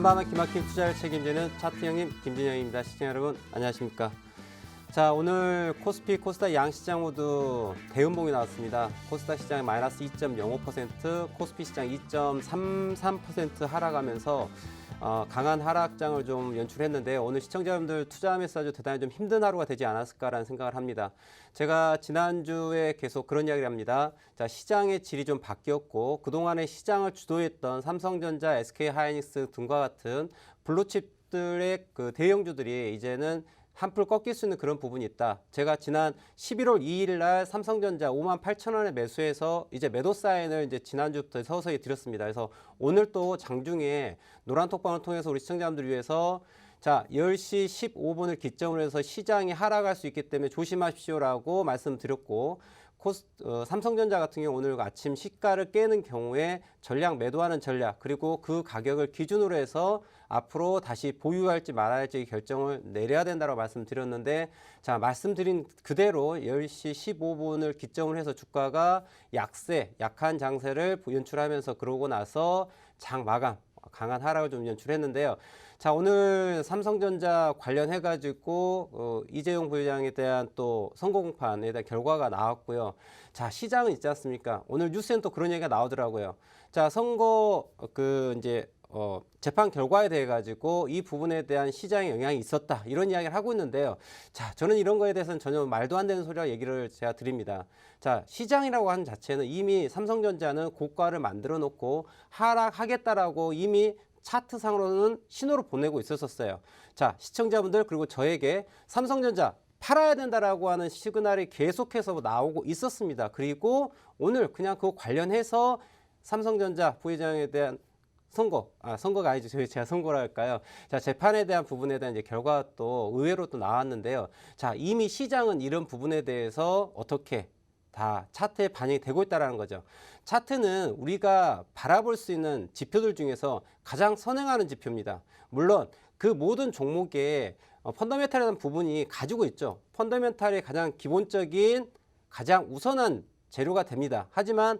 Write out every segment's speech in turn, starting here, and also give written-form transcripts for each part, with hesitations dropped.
한밤의 기막힌 투자를 책임지는 차트 형님 김진영입니다. 시청자 여러분 안녕하십니까? 자, 오늘 코스피, 코스닥 양시장 모두 대음봉이 나왔습니다. 코스닥 시장 마이너스 2.05%, 코스피 시장 2.33% 하락하면서 강한 하락장을 좀 연출했는데 오늘 시청자분들 투자하면서 아주 대단히 좀 힘든 하루가 되지 않았을까라는 생각을 합니다. 제가 지난주에 계속 그런 이야기를 합니다. 자, 시장의 질이 좀 바뀌었고 그동안에 시장을 주도했던 삼성전자, SK하이닉스 등과 같은 블루칩들의 그 대형주들이 이제는 한풀 꺾일 수 있는 그런 부분이 있다. 제가 지난 11월 2일 날 삼성전자 58,000원에 매수해서 이제 매도 사인을 이제 지난주부터 서서히 드렸습니다. 그래서 오늘 또 장중에 노란 톡방을 통해서 우리 시청자분들 위해서 자, 10시 15분을 기점으로 해서 시장이 하락할 수 있기 때문에 조심하십시오라고 말씀드렸고 삼성전자 같은 경우 오늘 아침 시가를 깨는 경우에 전량 매도하는 전략 그리고 그 가격을 기준으로 해서 앞으로 다시 보유할지 말아야 할지 결정을 내려야 된다고 말씀드렸는데 자, 말씀드린 그대로 10시 15분을 기점으로 해서 주가가 약한 장세를 연출하면서 그러고 나서 장 마감 강한 하락을 좀 연출했는데요. 자, 오늘 삼성전자 관련해 가지고 이재용 부회장에 대한 또 선거 공판에 대한 결과가 나왔고요. 자, 시장은 있지 않습니까? 오늘 뉴스엔 또 그런 얘기가 나오더라고요. 자, 선거 재판 결과에 대해 가지고 이 부분에 대한 시장에 영향이 있었다 이런 이야기를 하고 있는데요. 자, 저는 이런 거에 대해서는 전혀 말도 안 되는 소리라 얘기를 제가 드립니다. 자, 시장이라고 하는 자체는 이미 삼성전자는 고가를 만들어 놓고 하락하겠다라고 이미 차트상으로는 신호를 보내고 있었어요. 자, 시청자분들 그리고 저에게 삼성전자 팔아야 된다라고 하는 시그널이 계속해서 나오고 있었습니다. 그리고 오늘 그냥 그거 관련해서 삼성전자 부회장에 대한 선거가 아니죠. 제가 선거라 할까요? 자, 재판에 대한 부분에 대한 이제 결과가 또 의외로 또 나왔는데요. 자, 이미 시장은 이런 부분에 대해서 어떻게 다 차트에 반영이 되고 있다는 거죠. 차트는 우리가 바라볼 수 있는 지표들 중에서 가장 선행하는 지표입니다. 물론 그 모든 종목에 펀더멘탈이라는 부분이 가지고 있죠. 펀더멘탈의 가장 기본적인 가장 우선한 재료가 됩니다. 하지만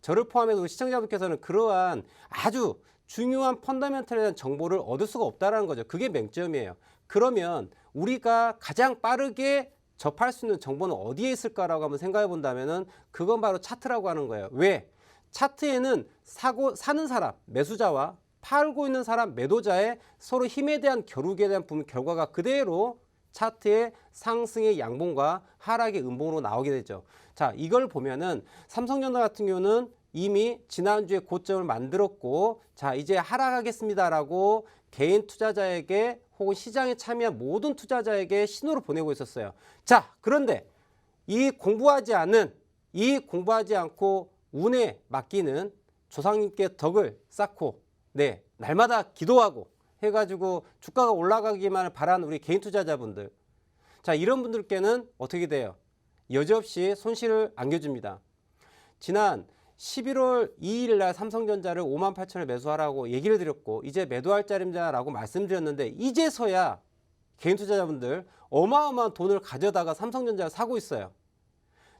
저를 포함해서 우리 시청자분께서는 그러한 아주 중요한 펀더멘탈에 대한 정보를 얻을 수가 없다는 거죠. 그게 맹점이에요. 그러면 우리가 가장 빠르게 접할 수 있는 정보는 어디에 있을까라고 한번 생각해 본다면은 그건 바로 차트라고 하는 거예요. 왜? 차트에는 사는 사람, 매수자와 팔고 있는 사람, 매도자의 서로 힘에 대한 겨루기에 대한 부분 결과가 그대로 차트의 상승의 양봉과 하락의 음봉으로 나오게 되죠. 자, 이걸 보면은 삼성전자 같은 경우는 이미 지난주에 고점을 만들었고 자, 이제 하락하겠습니다라고 개인 투자자에게 혹은 시장에 참여한 모든 투자자에게 신호를 보내고 있었어요. 자, 그런데 이 공부하지 않고 운에 맡기는 조상님께 덕을 쌓고 날마다 기도하고 해가지고 주가가 올라가기만을 바라는 우리 개인 투자자분들 자, 이런 분들께는 어떻게 돼요? 여지없이 손실을 안겨줍니다. 지난 11월 2일 날 삼성전자를 58,000원에 매수하라고 얘기를 드렸고 이제 매도할 자리입니다라고 말씀드렸는데 이제서야 개인 투자자분들 어마어마한 돈을 가져다가 삼성전자를 사고 있어요.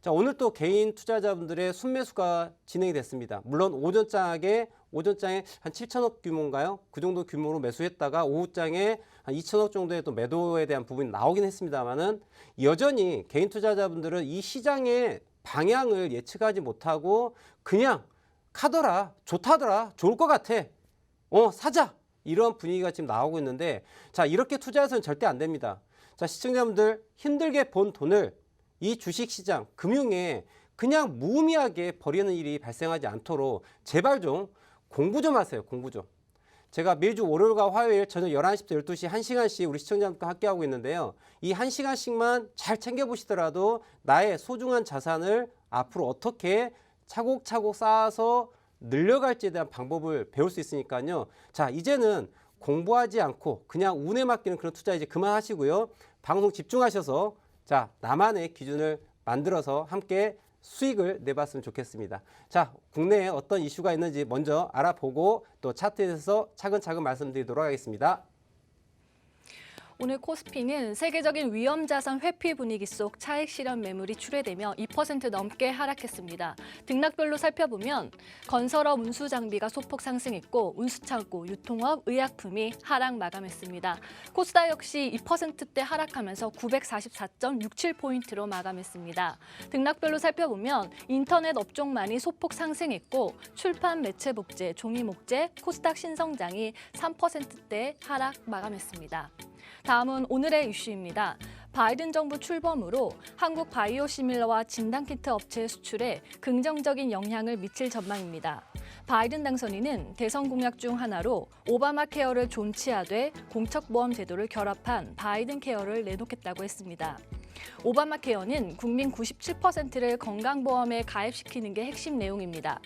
자, 오늘 또 개인 투자자분들의 순매수가 진행이 됐습니다. 물론 오전장에 한 7천억 규모인가요? 그 정도 규모로 매수했다가 오후장에 한 2천억 정도의 또 매도에 대한 부분이 나오긴 했습니다만은 여전히 개인 투자자분들은 이 시장의 방향을 예측하지 못하고 그냥 카더라, 좋다더라, 좋을 것 같아, 사자 이런 분위기가 지금 나오고 있는데 자, 이렇게 투자해서는 절대 안 됩니다. 자, 시청자분들 힘들게 번 돈을 이 주식시장, 금융에 그냥 무의미하게 버리는 일이 발생하지 않도록 제발 좀 공부 좀 하세요. 공부 좀. 제가 매주 월요일과 화요일 저녁 11시부터 12시 1시간씩 우리 시청자분들과 함께하고 있는데요. 이 1시간씩만 잘 챙겨보시더라도 나의 소중한 자산을 앞으로 어떻게 차곡차곡 쌓아서 늘려갈지에 대한 방법을 배울 수 있으니까요. 자, 이제는 공부하지 않고 그냥 운에 맡기는 그런 투자 이제 그만하시고요. 방송 집중하셔서 자, 나만의 기준을 만들어서 함께 수익을 내봤으면 좋겠습니다. 자, 국내에 어떤 이슈가 있는지 먼저 알아보고 또 차트에 대해서 차근차근 말씀드리도록 하겠습니다. 오늘 코스피는 세계적인 위험자산 회피 분위기 속 차익 실현 매물이 출회되며 2% 넘게 하락했습니다. 등락별로 살펴보면 건설업 운수장비가 소폭 상승했고 운수창고, 유통업, 의약품이 하락 마감했습니다. 코스닥 역시 2%대 하락하면서 944.67포인트로 마감했습니다. 등락별로 살펴보면 인터넷 업종만이 소폭 상승했고 출판, 매체 복제, 종이 목재, 코스닥 신성장이 3%대 하락 마감했습니다. 다음은 오늘의 이슈입니다. 바이든 정부 출범으로 한국 바이오시밀러와 진단키트 업체 수출에 긍정적인 영향을 미칠 전망입니다. 바이든 당선인은 대선 공약 중 하나로 오바마 케어를 존치하되 공적보험 제도를 결합한 바이든 케어를 내놓겠다고 했습니다. 오바마 케어는 국민 97%를 건강보험에 가입시키는 게 핵심 내용입니다.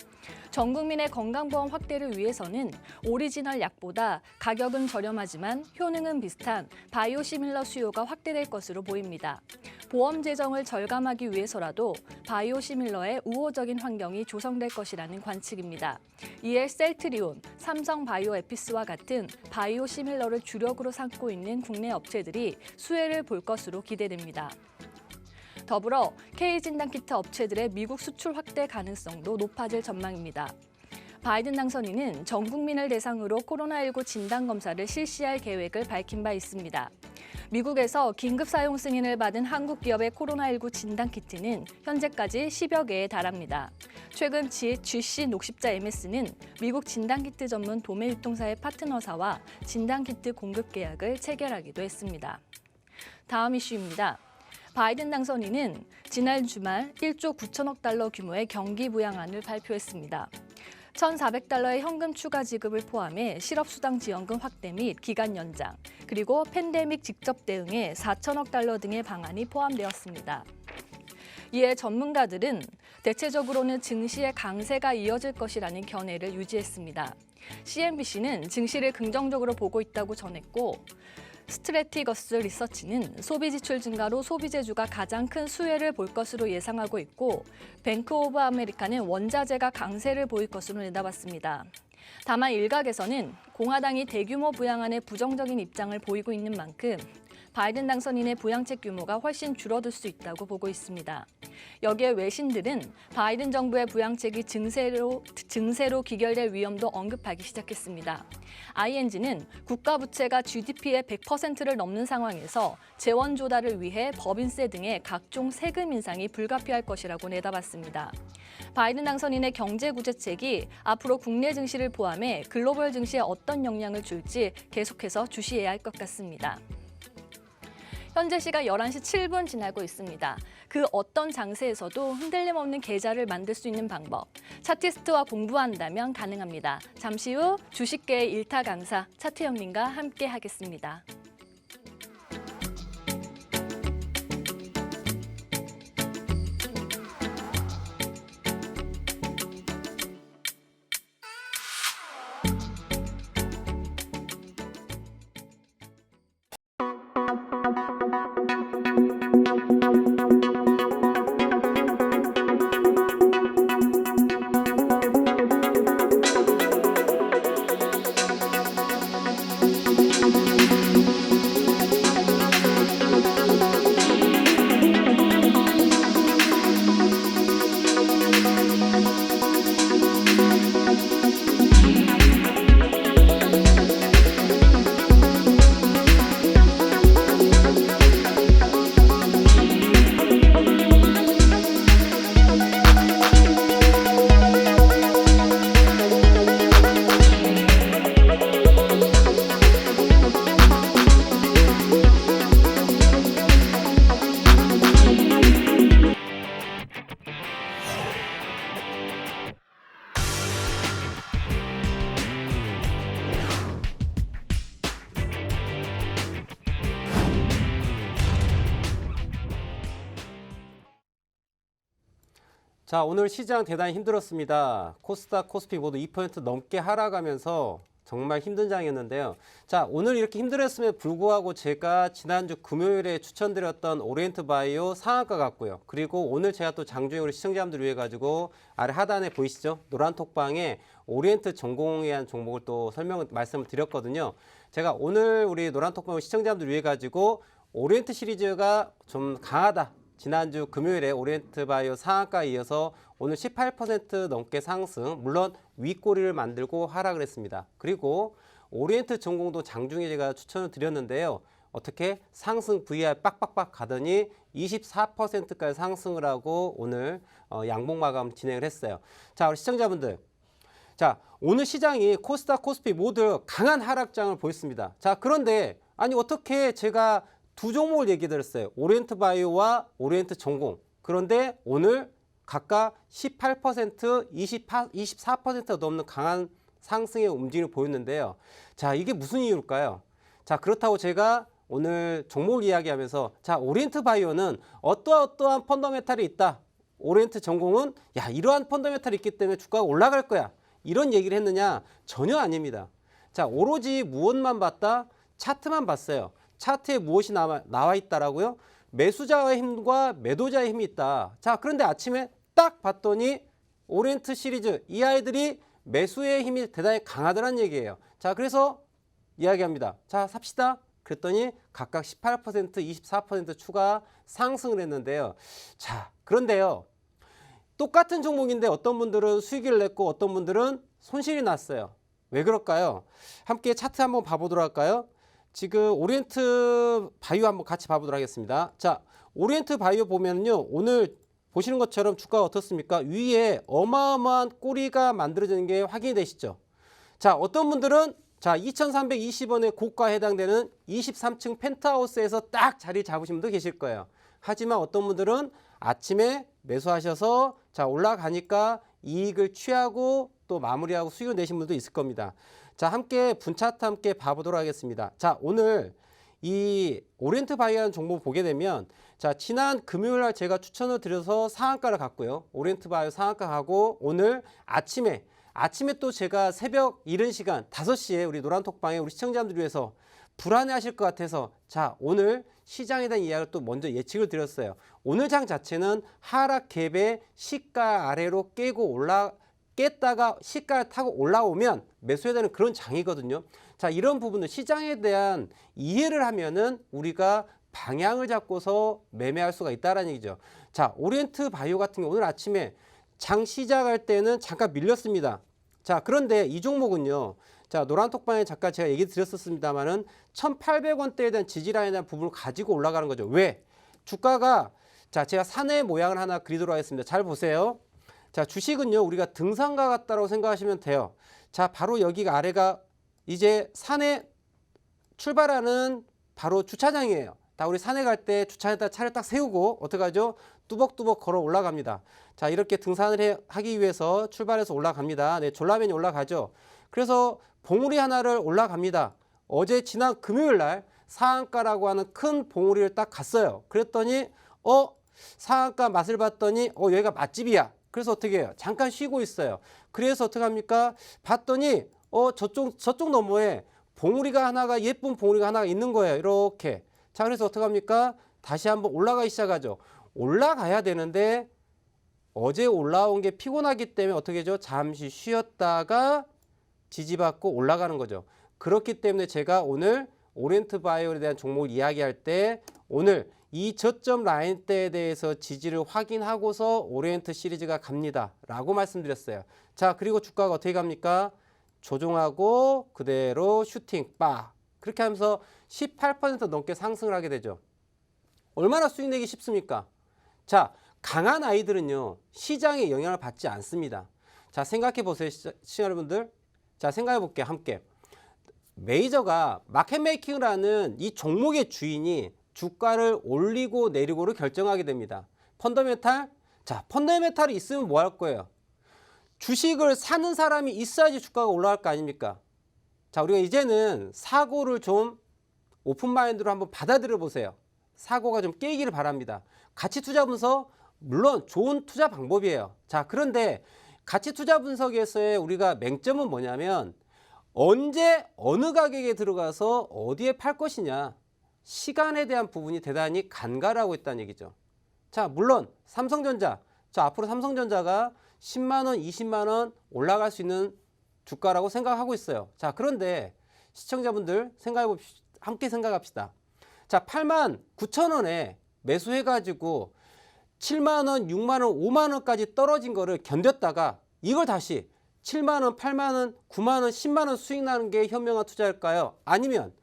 전 국민의 건강보험 확대를 위해서는 오리지널 약보다 가격은 저렴하지만 효능은 비슷한 바이오시밀러 수요가 확대될 것으로 보입니다. 보험 재정을 절감하기 위해서라도 바이오시밀러의 우호적인 환경이 조성될 것이라는 관측입니다. 이에 셀트리온, 삼성바이오에피스와 같은 바이오시밀러를 주력으로 삼고 있는 국내 업체들이 수혜를 볼 것으로 기대됩니다. 더불어 K진단키트 업체들의 미국 수출 확대 가능성도 높아질 전망입니다. 바이든 당선인은 전 국민을 대상으로 코로나19 진단검사를 실시할 계획을 밝힌 바 있습니다. 미국에서 긴급 사용 승인을 받은 한국 기업의 코로나19 진단키트는 현재까지 10여 개에 달합니다. 최근 GC 녹십자 MS는 미국 진단키트 전문 도매 유통사의 파트너사와 진단키트 공급 계약을 체결하기도 했습니다. 다음 이슈입니다. 바이든 당선인은 지난 주말 1조 9천억 달러 규모의 경기 부양안을 발표했습니다. 1,400달러의 현금 추가 지급을 포함해 실업수당 지원금 확대 및 기간 연장, 그리고 팬데믹 직접 대응에 4천억 달러 등의 방안이 포함되었습니다. 이에 전문가들은 대체적으로는 증시의 강세가 이어질 것이라는 견해를 유지했습니다. CNBC는 증시를 긍정적으로 보고 있다고 전했고, 스트래티거스 리서치는 소비 지출 증가로 소비재주가 가장 큰 수혜를 볼 것으로 예상하고 있고, 뱅크 오브 아메리카는 원자재가 강세를 보일 것으로 내다봤습니다. 다만 일각에서는 공화당이 대규모 부양안에 부정적인 입장을 보이고 있는 만큼 바이든 당선인의 부양책 규모가 훨씬 줄어들 수 있다고 보고 있습니다. 여기에 외신들은 바이든 정부의 부양책이 증세로 귀결될 위험도 언급하기 시작했습니다. ING는 국가 부채가 GDP의 100%를 넘는 상황에서 재원 조달을 위해 법인세 등의 각종 세금 인상이 불가피할 것이라고 내다봤습니다. 바이든 당선인의 경제 구제책이 앞으로 국내 증시를 포함해 글로벌 증시에 어떤 영향을 줄지 계속해서 주시해야 할 것 같습니다. 현재 시각 11시 7분 지나고 있습니다. 그 어떤 장세에서도 흔들림 없는 계좌를 만들 수 있는 방법, 차티스트와 공부한다면 가능합니다. 잠시 후 주식계의 일타 강사 차트영님과 함께 하겠습니다. 자, 오늘 시장 대단히 힘들었습니다. 코스닥, 코스피 모두 2% 넘게 하락하면서 정말 힘든 장이었는데요. 자, 오늘 이렇게 힘들었음에도 불구하고 제가 지난주 금요일에 추천드렸던 오리엔트 바이오 상한가 같고요. 그리고 오늘 제가 또 장중에 우리 시청자분들 위해 가지고 아래 하단에 보이시죠? 노란 톡방에 오리엔트 전공에 대한 종목을 또 말씀을 드렸거든요. 제가 오늘 우리 노란 톡방 시청자분들 위해 가지고 오리엔트 시리즈가 좀 강하다. 지난주 금요일에 오리엔트 바이오 상한가에 이어서 오늘 18% 넘게 상승, 물론 윗꼬리를 만들고 하락을 했습니다. 그리고 오리엔트 전공도 장중에 제가 추천을 드렸는데요. 어떻게 상승 VR 빡빡빡 가더니 24%까지 상승을 하고 오늘 양봉 마감 진행을 했어요. 자, 우리 시청자분들. 자, 오늘 시장이 코스닥, 코스피 모두 강한 하락장을 보였습니다. 자, 그런데 아니 어떻게 제가 두 종목을 얘기 드렸어요. 오리엔트 바이오와 오리엔트 전공. 그런데 오늘 각각 18%, 24% 넘는 강한 상승의 움직임을 보였는데요. 자, 이게 무슨 이유일까요? 자, 그렇다고 제가 오늘 종목을 이야기하면서 자, 오리엔트 바이오는 어떠한 펀더멘탈이 있다. 오리엔트 전공은 야, 이러한 펀더멘탈이 있기 때문에 주가가 올라갈 거야. 이런 얘기를 했느냐? 전혀 아닙니다. 자, 오로지 무엇만 봤다? 차트만 봤어요. 차트에 무엇이 나와 있다라고요? 매수자의 힘과 매도자의 힘이 있다. 자, 그런데 아침에 딱 봤더니 오리엔트 시리즈 이 아이들이 매수의 힘이 대단히 강하다는 얘기예요. 자, 그래서 이야기합니다. 자, 삽시다. 그랬더니 각각 18%, 24% 추가 상승을 했는데요. 자, 그런데요. 똑같은 종목인데 어떤 분들은 수익을 냈고 어떤 분들은 손실이 났어요. 왜 그럴까요? 함께 차트 한번 봐보도록 할까요? 지금 오리엔트 바이오 한번 같이 봐보도록 하겠습니다. 자, 오리엔트 바이오 보면요. 오늘 보시는 것처럼 주가가 어떻습니까? 위에 어마어마한 꼬리가 만들어지는 게 확인이 되시죠? 자, 어떤 분들은 자, 2,320원의 고가에 해당되는 23층 펜트하우스에서 딱 자리 잡으신 분도 계실 거예요. 하지만 어떤 분들은 아침에 매수하셔서 자, 올라가니까 이익을 취하고 또 마무리하고 수익을 내신 분도 있을 겁니다. 자, 함께 분차트 함께 봐보도록 하겠습니다. 자, 오늘 이 오리엔트 바이오라는 종목 보게 되면 자, 지난 금요일 날 제가 추천을 드려서 상한가를 갔고요. 오리엔트 바이오 상한가 가고 오늘 아침에 또 제가 새벽 이른 시간 5시에 우리 노란톡방에 우리 시청자분들 위해서 불안해 하실 것 같아서 자, 오늘 시장에 대한 이야기를 또 먼저 예측을 드렸어요. 오늘 장 자체는 하락 갭에 시가 아래로 깼다가 시가를 타고 올라오면 매수해야 되는 그런 장이거든요. 자, 이런 부분은 시장에 대한 이해를 하면은 우리가 방향을 잡고서 매매할 수가 있다는 얘기죠. 자, 오리엔트 바이오 같은 경우 오늘 아침에 장 시작할 때는 잠깐 밀렸습니다. 자, 그런데 이 종목은요. 자, 노란톡방에 잠깐 제가 얘기 드렸었습니다만은 1,800원대에 대한 지지라인에 대한 부분을 가지고 올라가는 거죠. 왜? 주가가 자, 제가 산의 모양을 하나 그리도록 하겠습니다. 잘 보세요. 자, 주식은요. 우리가 등산가 같다고 생각하시면 돼요. 자, 바로 여기가 아래가 이제 산에 출발하는 바로 주차장이에요. 다 우리 산에 갈 때 주차에다 차를 딱 세우고 어떻게 하죠? 뚜벅뚜벅 걸어 올라갑니다. 자, 이렇게 등산을 하기 위해서 출발해서 올라갑니다. 네, 졸라맨이 올라가죠. 그래서 봉우리 하나를 올라갑니다. 어제 지난 금요일 날 상한가라고 하는 큰 봉우리를 딱 갔어요. 그랬더니 상한가 맛을 봤더니 여기가 맛집이야. 그래서 어떻게 해요? 잠깐 쉬고 있어요. 그래서 어떻게 합니까? 봤더니 저쪽 너머에 봉우리가 하나가 예쁜 봉우리가 하나가 있는 거예요. 이렇게. 자, 그래서 어떻게 합니까? 다시 한번 올라가기 시작하죠. 올라가야 되는데 어제 올라온 게 피곤하기 때문에 어떻게 하죠? 잠시 쉬었다가 지지받고 올라가는 거죠. 그렇기 때문에 제가 오늘 오리엔트 바이오에 대한 종목을 이야기할 때 오늘 이 저점 라인대에 대해서 지지를 확인하고서 오리엔트 시리즈가 갑니다. 라고 말씀드렸어요. 자, 그리고 주가가 어떻게 갑니까? 조종하고 그대로 슈팅 빡. 그렇게 하면서 18% 넘게 상승을 하게 되죠. 얼마나 수익 내기 쉽습니까? 자, 강한 아이들은요. 시장의 영향을 받지 않습니다. 자, 생각해 보세요. 시청자 여러분들. 자, 생각해 볼게요. 함께. 메이저가 마켓 메이킹을 하는 이 종목의 주인이 주가를 올리고 내리고를 결정하게 됩니다. 펀더멘탈? 자, 펀더멘탈이 있으면 뭐 할 거예요? 주식을 사는 사람이 있어야지 주가가 올라갈 거 아닙니까? 자, 우리가 이제는 사고를 좀 오픈마인드로 한번 받아들여 보세요. 사고가 좀 깨기를 바랍니다. 가치 투자 분석, 물론 좋은 투자 방법이에요. 자, 그런데 가치 투자 분석에서의 우리가 맹점은 뭐냐면 언제 어느 가격에 들어가서 어디에 팔 것이냐, 시간에 대한 부분이 대단히 간과하고 있다는 얘기죠. 자, 물론 삼성전자, 앞으로 삼성전자가 10만 원, 20만 원 올라갈 수 있는 주가라고 생각하고 있어요. 자, 그런데 시청자분들 함께 생각합시다. 자, 8만 9천 원에 매수해가지고 7만 원, 6만 원, 5만 원까지 떨어진 거를 견뎠다가 이걸 다시 7만 원, 8만 원, 9만 원, 10만 원 수익 나는 게 현명한 투자일까요? 아니면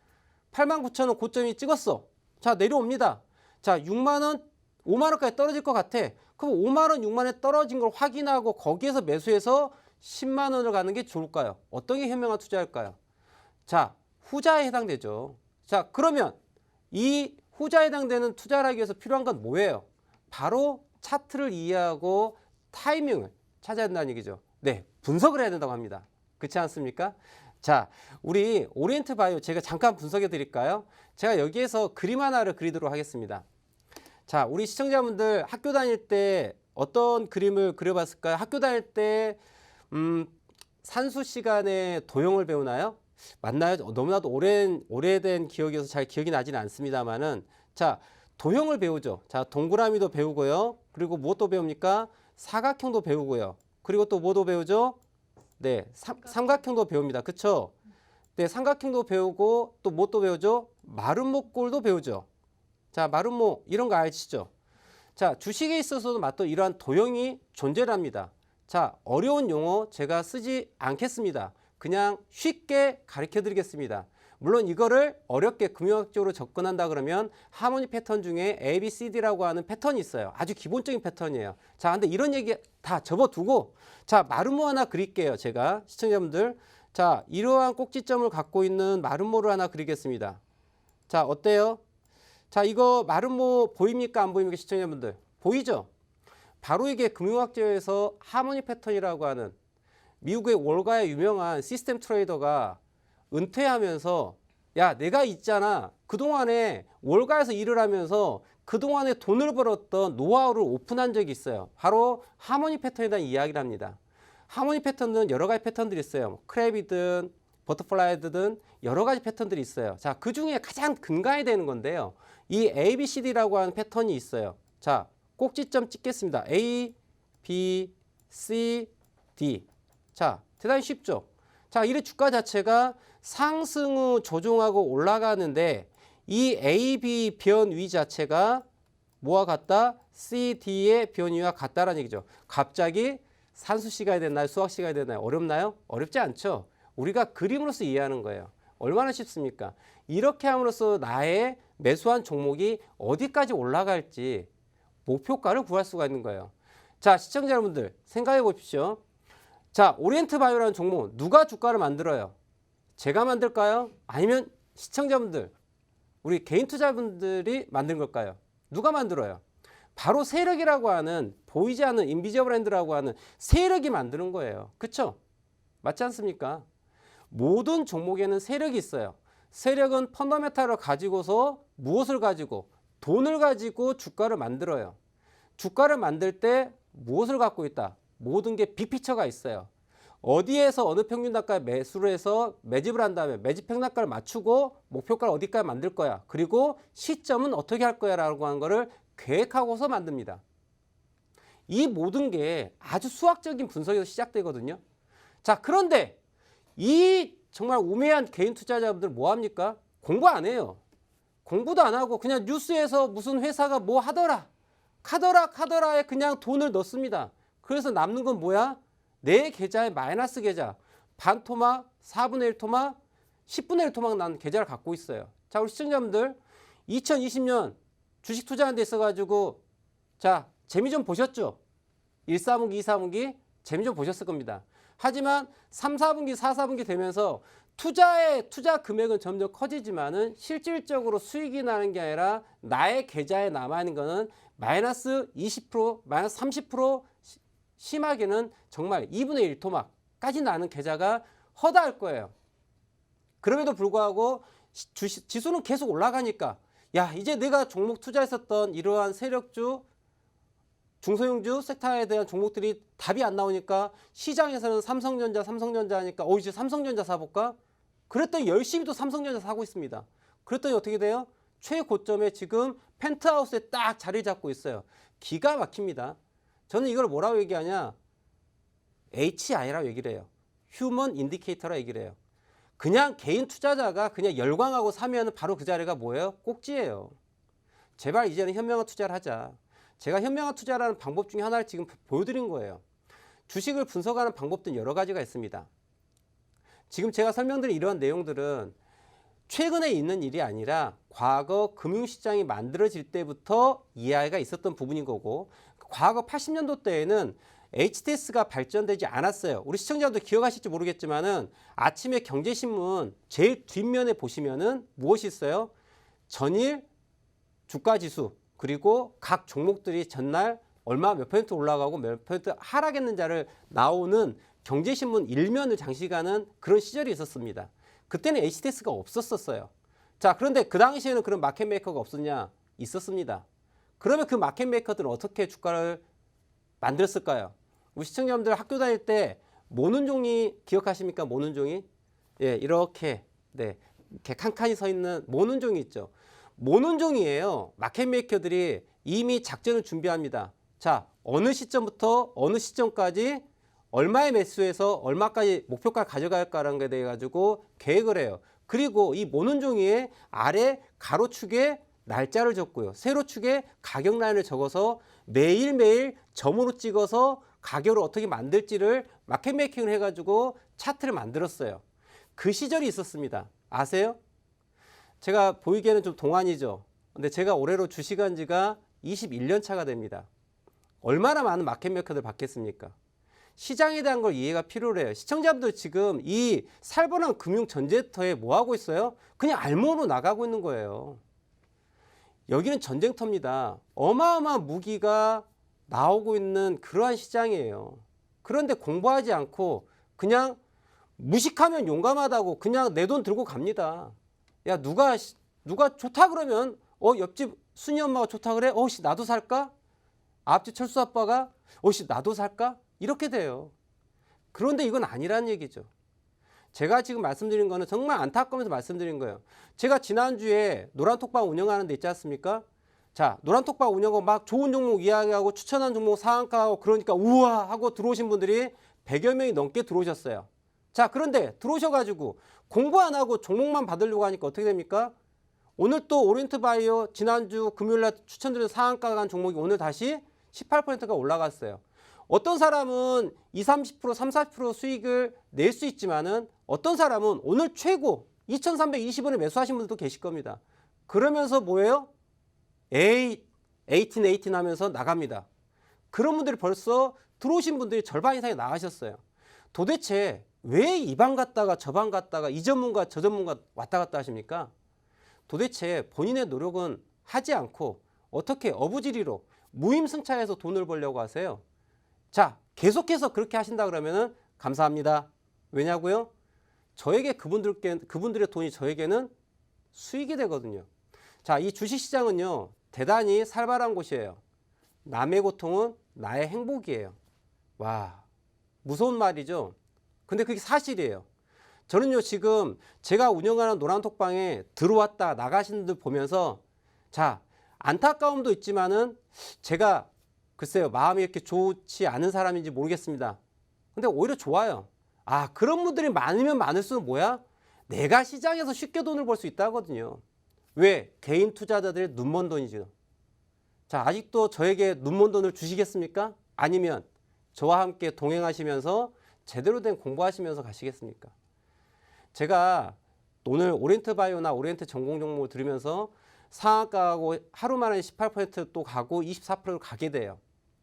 8만 9천 원 고점이 찍었어. 자, 내려옵니다. 자, 6만 원, 5만 원까지 떨어질 것 같아. 그럼 5만 원, 6만 원에 떨어진 걸 확인하고 거기에서 매수해서 10만 원을 가는 게 좋을까요? 어떤 게 현명한 투자일까요? 자, 후자에 해당되죠. 자, 그러면 이 후자에 해당되는 투자를 하기 위해서 필요한 건 뭐예요? 바로 차트를 이해하고 타이밍을 찾아야 된다는 얘기죠. 네, 분석을 해야 된다고 합니다. 그렇지 않습니까? 자, 우리 오리엔트 바이오 제가 잠깐 분석해 드릴까요? 제가 여기에서 그림 하나를 그리도록 하겠습니다. 자, 우리 시청자분들 학교 다닐 때 어떤 그림을 그려봤을까요? 학교 다닐 때 산수 시간에 도형을 배우나요? 맞나요? 너무나도 오래된 기억이어서 잘 기억이 나지는 않습니다만은, 자, 도형을 배우죠. 자, 동그라미도 배우고요. 그리고 무엇도 배웁니까? 사각형도 배우고요. 그리고 또 뭐도 배우죠? 네, 삼각형도 배웁니다. 그쵸? 네, 삼각형도 배우고 또 무엇도 배우죠? 마름모꼴도 배우죠. 자, 마름모 이런 거 아시죠? 자, 주식에 있어서도 또 이러한 도형이 존재합니다. 자, 어려운 용어 제가 쓰지 않겠습니다. 그냥 쉽게 가르쳐 드리겠습니다. 물론 이거를 어렵게 금융학적으로 접근한다 그러면 하모니 패턴 중에 A, B, C, D라고 하는 패턴이 있어요. 아주 기본적인 패턴이에요. 자, 근데 이런 얘기 다 접어두고, 자, 마름모 하나 그릴게요. 제가 시청자분들, 자, 이러한 꼭지점을 갖고 있는 마름모를 하나 그리겠습니다. 자, 어때요? 자, 이거 마름모 보입니까? 안 보입니까? 시청자분들 보이죠? 바로 이게 금융학적에서 하모니 패턴이라고 하는 미국의 월가의 유명한 시스템 트레이더가 은퇴하면서, 야, 내가 있잖아, 그동안에 월가에서 일을 하면서 그동안에 돈을 벌었던 노하우를 오픈한 적이 있어요. 바로 하모니 패턴에 대한 이야기를 합니다. 하모니 패턴은 여러 가지 패턴들이 있어요. 크랩이든 버터플라이든 여러 가지 패턴들이 있어요. 자, 그 중에 가장 근간이 되는 건데요. 이 A, B, C, D라고 하는 패턴이 있어요. 자, 꼭지점 찍겠습니다. A, B, C, D. 자, 대단히 쉽죠? 자, 이 주가 자체가 상승 후 조정하고 올라가는데 이 A, B 변위 자체가 뭐와 같다? C, D의 변위와 같다라는 얘기죠. 갑자기 산수 시간이 됐나요? 수학 시간이 됐나요? 어렵나요? 어렵지 않죠? 우리가 그림으로서 이해하는 거예요. 얼마나 쉽습니까? 이렇게 함으로써 나의 매수한 종목이 어디까지 올라갈지 목표가를 구할 수가 있는 거예요. 자, 시청자 여러분들 생각해 보십시오. 자, 오리엔트 바이오라는 종목 누가 주가를 만들어요? 제가 만들까요? 아니면 시청자분들, 우리 개인 투자분들이 만든 걸까요? 누가 만들어요? 바로 세력이라고 하는, 보이지 않는 인비저블 핸드라고 하는 세력이 만드는 거예요. 그렇죠? 맞지 않습니까? 모든 종목에는 세력이 있어요. 세력은 펀더멘탈을 가지고서 무엇을 가지고? 돈을 가지고 주가를 만들어요. 주가를 만들 때 무엇을 갖고 있다? 모든 게 빅피처가 있어요. 어디에서 어느 평균 단가에 매수를 해서 매집을 한 다음에 매집 평단가를 맞추고 목표가를 어디까지 만들 거야. 그리고 시점은 어떻게 할 거야 라고 하는 거를 계획하고서 만듭니다. 이 모든 게 아주 수학적인 분석에서 시작되거든요. 자, 그런데 이 정말 우매한 개인 투자자분들 뭐 합니까? 공부 안 해요. 공부도 안 하고 그냥 뉴스에서 무슨 회사가 뭐 하더라, 카더라에 그냥 돈을 넣습니다. 그래서 남는 건 뭐야? 내 계좌에 마이너스 계좌, 반 토막, 4분의 1 토막, 10분의 1 토막 난 계좌를 갖고 있어요. 자, 우리 시청자분들 2020년 주식 투자하는 데 있어가지고 자, 재미 좀 보셨죠? 1사분기, 2사분기 재미 좀 보셨을 겁니다. 하지만 3, 4분기, 4, 4분기 되면서 투자 금액은 점점 커지지만은 실질적으로 수익이 나는 게 아니라 나의 계좌에 남아있는 거는 마이너스 20%, 마이너스 30%, 심하게는 정말 2분의 1 토막까지 나는 계좌가 허다할 거예요. 그럼에도 불구하고 지수는 계속 올라가니까, 야, 이제 내가 종목 투자했었던 이러한 세력주, 중소형주 섹터에 대한 종목들이 답이 안 나오니까 시장에서는 삼성전자 하니까 이제 삼성전자 사볼까? 그랬더니 열심히 또 삼성전자 사고 있습니다. 그랬더니 어떻게 돼요? 최고점에 지금 펜트하우스에 딱 자리 잡고 있어요. 기가 막힙니다. 저는 이걸 뭐라고 얘기하냐? HI라고 얘기를 해요. 휴먼 인디케이터라고 얘기를 해요. 그냥 개인 투자자가 그냥 열광하고 사면 바로 그 자리가 뭐예요? 꼭지예요. 제발 이제는 현명한 투자를 하자. 제가 현명한 투자라는 방법 중에 하나를 지금 보여드린 거예요. 주식을 분석하는 방법들은 여러 가지가 있습니다. 지금 제가 설명드린 이러한 내용들은 최근에 있는 일이 아니라 과거 금융시장이 만들어질 때부터 이해가 있었던 부분인 거고, 과거 80년도 때에는 HTS가 발전되지 않았어요. 우리 시청자분들 기억하실지 모르겠지만은 아침에 경제신문 제일 뒷면에 보시면은 무엇이 있어요? 전일 주가지수 그리고 각 종목들이 전날 얼마 몇 퍼센트 올라가고 몇 퍼센트 하락했는지를 나오는 경제신문 일면을 장식하는 그런 시절이 있었습니다. 그때는 HTS가 없었어요. 자, 그런데 그 당시에는 그런 마켓메이커가 없었냐? 있었습니다. 그러면 그 마켓메이커들은 어떻게 주가를 만들었을까요? 우리 시청자분들 학교 다닐 때 모눈종이 기억하십니까? 모눈종이? 예, 이렇게 네, 이렇게 칸칸이 서 있는 모눈종이 있죠. 모눈종이에요. 마켓메이커들이 이미 작전을 준비합니다. 자, 어느 시점부터 어느 시점까지 얼마의 매수해서 얼마까지 목표가를 가져갈까라는 것에 대해 가지고 계획을 해요. 그리고 이 모눈종이의 아래 가로축에 날짜를 적고요. 세로축에 가격 라인을 적어서 매일매일 점으로 찍어서 가격을 어떻게 만들지를 마켓 메이킹을 해가지고 차트를 만들었어요. 그 시절이 있었습니다. 아세요? 제가 보이기에는 좀 동안이죠. 근데 제가 올해로 주식한 지가 21년 차가 됩니다. 얼마나 많은 마켓 메이커들 받겠습니까? 시장에 대한 걸 이해가 필요해요. 시청자분들 지금 이 살벌한 금융 전쟁터에 뭐 하고 있어요? 그냥 알몸으로 나가고 있는 거예요. 여기는 전쟁터입니다. 어마어마한 무기가 나오고 있는 그러한 시장이에요. 그런데 공부하지 않고 그냥 무식하면 용감하다고 그냥 내 돈 들고 갑니다. 야, 누가 좋다 그러면 옆집 순이 엄마가 좋다 그래? 나도 살까? 앞집 철수 아빠가 나도 살까? 이렇게 돼요. 그런데 이건 아니라는 얘기죠. 제가 지금 말씀드린 거는 정말 안타까우면서 말씀드린 거예요. 제가 지난주에 노란톡방 운영하는 데 있지 않습니까? 자, 노란톡방 운영하고 막 좋은 종목 이야기하고 추천한 종목 상한가하고 그러니까 우와 하고 들어오신 분들이 100여 명이 넘게 들어오셨어요. 자, 그런데 들어오셔가지고 공부 안 하고 종목만 받으려고 하니까 어떻게 됩니까? 오늘 또 오리엔트 바이오 지난주 금요일날 추천드린 상한가 간 종목이 오늘 다시 18%가 올라갔어요. 어떤 사람은 20, 30%, 30, 40% 수익을 낼 수 있지만은 어떤 사람은 오늘 최고 2,320원에 매수하신 분들도 계실 겁니다. 그러면서 뭐예요? 18 하면서 나갑니다. 그런 분들이 벌써 들어오신 분들이 절반 이상이 나가셨어요. 도대체 왜 이 방 갔다가 저 방 갔다가 이 전문가 저 전문가 왔다 갔다 하십니까? 도대체 본인의 노력은 하지 않고 어떻게 어부지리로 무임승차해서 돈을 벌려고 하세요? 자, 계속해서 그렇게 하신다 그러면은 감사합니다. 왜냐고요? 저에게 그분들의 돈이 저에게는 수익이 되거든요. 자, 이 주식시장은요, 대단히 살벌한 곳이에요. 남의 고통은 나의 행복이에요. 와, 무서운 말이죠. 근데 그게 사실이에요. 저는요, 지금 제가 운영하는 노란톡방에 들어왔다 나가신 분들 보면서 자, 안타까움도 있지만은 제가 글쎄요, 마음이 이렇게 좋지 않은 사람인지 모르겠습니다. 근데 오히려 좋아요. 아, 그런 분들이 많으면 많을수록 뭐야? 내가 시장에서 쉽게 돈을 벌 수 있다거든요. 왜? 개인 투자자들의 눈먼 돈이죠. 자, 아직도 저에게 눈먼 돈을 주시겠습니까? 아니면 저와 함께 동행하시면서 제대로 된 공부하시면서 가시겠습니까? 제가 오늘 오리엔트 바이오나 오리엔트 전공 종목을 들으면서 상한가하고 하루 만에 18% 또 가고 24%를 가게 돼요.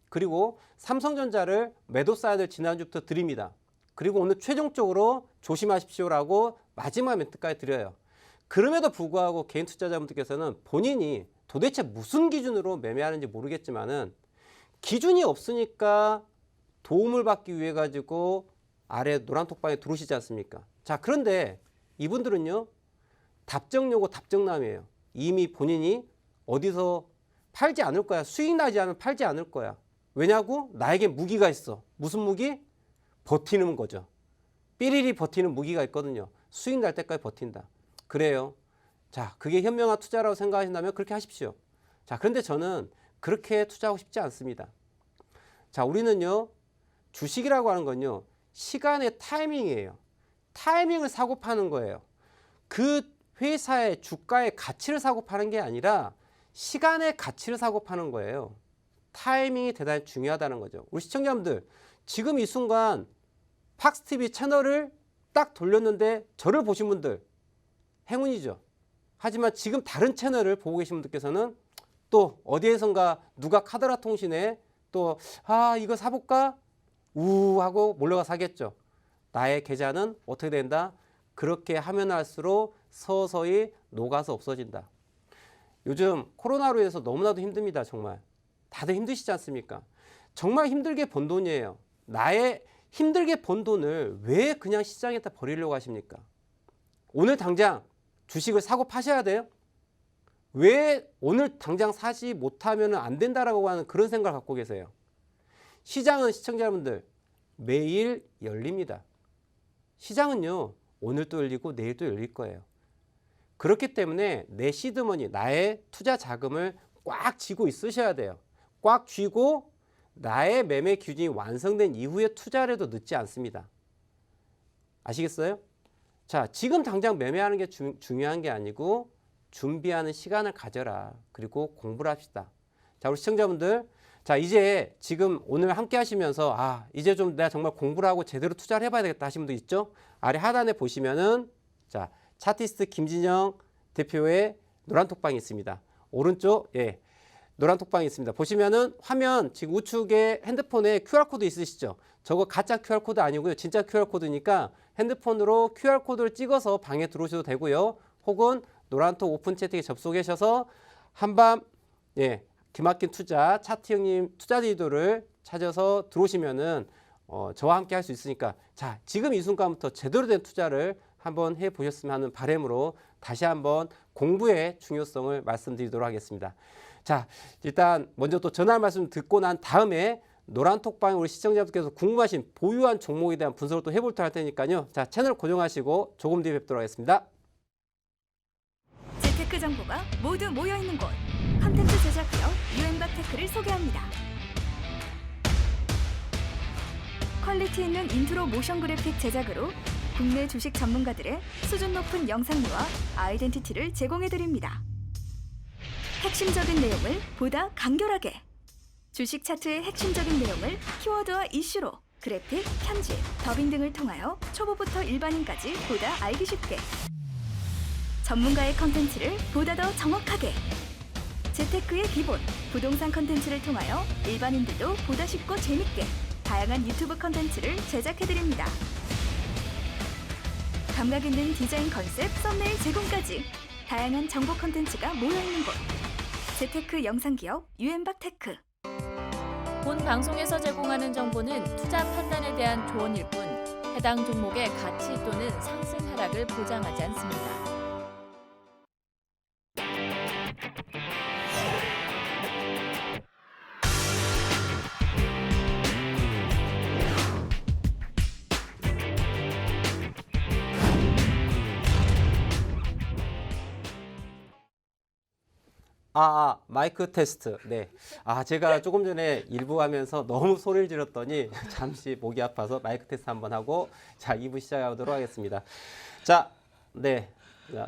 그리고 삼성전자를 매도 사인을 지난주부터 드립니다. 그리고 오늘 최종적으로 조심하십시오라고 마지막 멘트까지 드려요. 그럼에도 불구하고 개인 투자자분들께서는 본인이 도대체 무슨 기준으로 매매하는지 모르겠지만은 기준이 없으니까 도움을 받기 위해 가지고 아래 노란톡방에 들어오시지 않습니까? 자, 그런데 이분들은요, 답정료고 답정남이에요. 이미 본인이 어디서 팔지 않을 거야. 수익 나지 않으면 팔지 않을 거야. 왜냐고? 나에게 무기가 있어. 무슨 무기? 버티는 거죠. 삐리리 버티는 무기가 있거든요. 수익 날 때까지 버틴다. 그래요. 자, 그게 현명한 투자라고 생각하신다면 그렇게 하십시오. 자, 그런데 저는 그렇게 투자하고 싶지 않습니다. 자, 우리는요, 주식이라고 하는 건요, 시간의 타이밍이에요. 타이밍을 사고 파는 거예요. 그 회사의 주가의 가치를 사고 파는 게 아니라 시간의 가치를 사고 파는 거예요. 타이밍이 대단히 중요하다는 거죠. 우리 시청자분들, 지금 이 순간 팍스TV 채널을 딱 돌렸는데 저를 보신 분들 행운이죠. 하지만 지금 다른 채널을 보고 계신 분들께서는 또 어디에선가 누가 카더라 통신에 또 이거 사볼까? 하고 몰려가 사겠죠. 나의 계좌는 어떻게 된다? 그렇게 하면 할수록 서서히 녹아서 없어진다. 요즘 코로나로 인해서 너무나도 힘듭니다. 정말. 다들 힘드시지 않습니까? 정말 힘들게 번 돈이에요. 나의 힘들게 번 돈을 왜 그냥 시장에다 버리려고 하십니까? 오늘 당장 주식을 사고 파셔야 돼요? 왜 오늘 당장 사지 못하면 안 된다라고 하는 그런 생각을 갖고 계세요? 시장은 시청자분들 매일 열립니다. 시장은요, 오늘도 열리고 내일도 열릴 거예요. 그렇기 때문에 내 시드머니, 나의 투자 자금을 꽉 쥐고 있으셔야 돼요. 꽉 쥐고 나의 매매 기준이 완성된 이후에 투자를 해도 늦지 않습니다. 아시겠어요? 자, 지금 당장 매매하는 게 중요한 게 아니고 준비하는 시간을 가져라. 그리고 공부를 합시다. 자, 우리 시청자분들, 자, 이제 지금 오늘 함께 하시면서 이제 좀 내가 정말 공부를 하고 제대로 투자를 해봐야 되겠다 하시는 분들 있죠? 아래 하단에 보시면은 자, 차티스트 김진영 대표의 노란 톡방이 있습니다. 오른쪽 노란 톡방이 있습니다. 보시면은 화면 지금 우측에 핸드폰에 QR코드 있으시죠? 저거 가짜 QR코드 아니고요. 진짜 QR코드니까 핸드폰으로 QR코드를 찍어서 방에 들어오셔도 되고요. 혹은 노란톡 오픈 채팅에 접속하셔서 한밤 기막힌 투자 차트 형님 투자 리더를 찾아서 들어오시면은 저와 함께 할 수 있으니까 자, 지금 이 순간부터 제대로 된 투자를 한번 해보셨으면 하는 바람으로 다시 한번 공부의 중요성을 말씀드리도록 하겠습니다. 자, 일단 먼저 또 전화 말씀 듣고 난 다음에 노란 톡방에 우리 시청자분께서 궁금하신 보유한 종목에 대한 분석을 또 해볼 할 테니까요. 자, 채널 고정하시고 조금 뒤에 뵙도록 하겠습니다. 재테크 정보가 모두 모여있는 곳. 컨텐츠 제작 기업 유엔박테크를 소개합니다. 퀄리티 있는 인트로 모션 그래픽 제작으로 국내 주식 전문가들의 수준 높은 영상미와 아이덴티티를 제공해드립니다. 핵심적인 내용을 보다 간결하게, 주식 차트의 핵심적인 내용을 키워드와 이슈로 그래픽, 편집, 더빙 등을 통하여 초보부터 일반인까지 보다 알기 쉽게, 전문가의 컨텐츠를 보다 더 정확하게, 재테크의 기본, 부동산 컨텐츠를 통하여 일반인들도 보다 쉽고 재밌게 다양한 유튜브 컨텐츠를 제작해드립니다. 감각 있는 디자인 컨셉, 썸네일 제공까지 다양한 정보 컨텐츠가 모여있는 곳. 재테크 영상기업 유엔박테크. 본 방송에서 제공하는 정보는 투자 판단에 대한 조언일 뿐 해당 종목의 가치 또는 상승 하락을 보장하지 않습니다. 마이크 테스트. 제가 조금 전에 일부 하면서 너무 소리를 질렀더니 잠시 목이 아파서 마이크 테스트 한번 하고 자, 2부 시작하도록 하겠습니다. 자,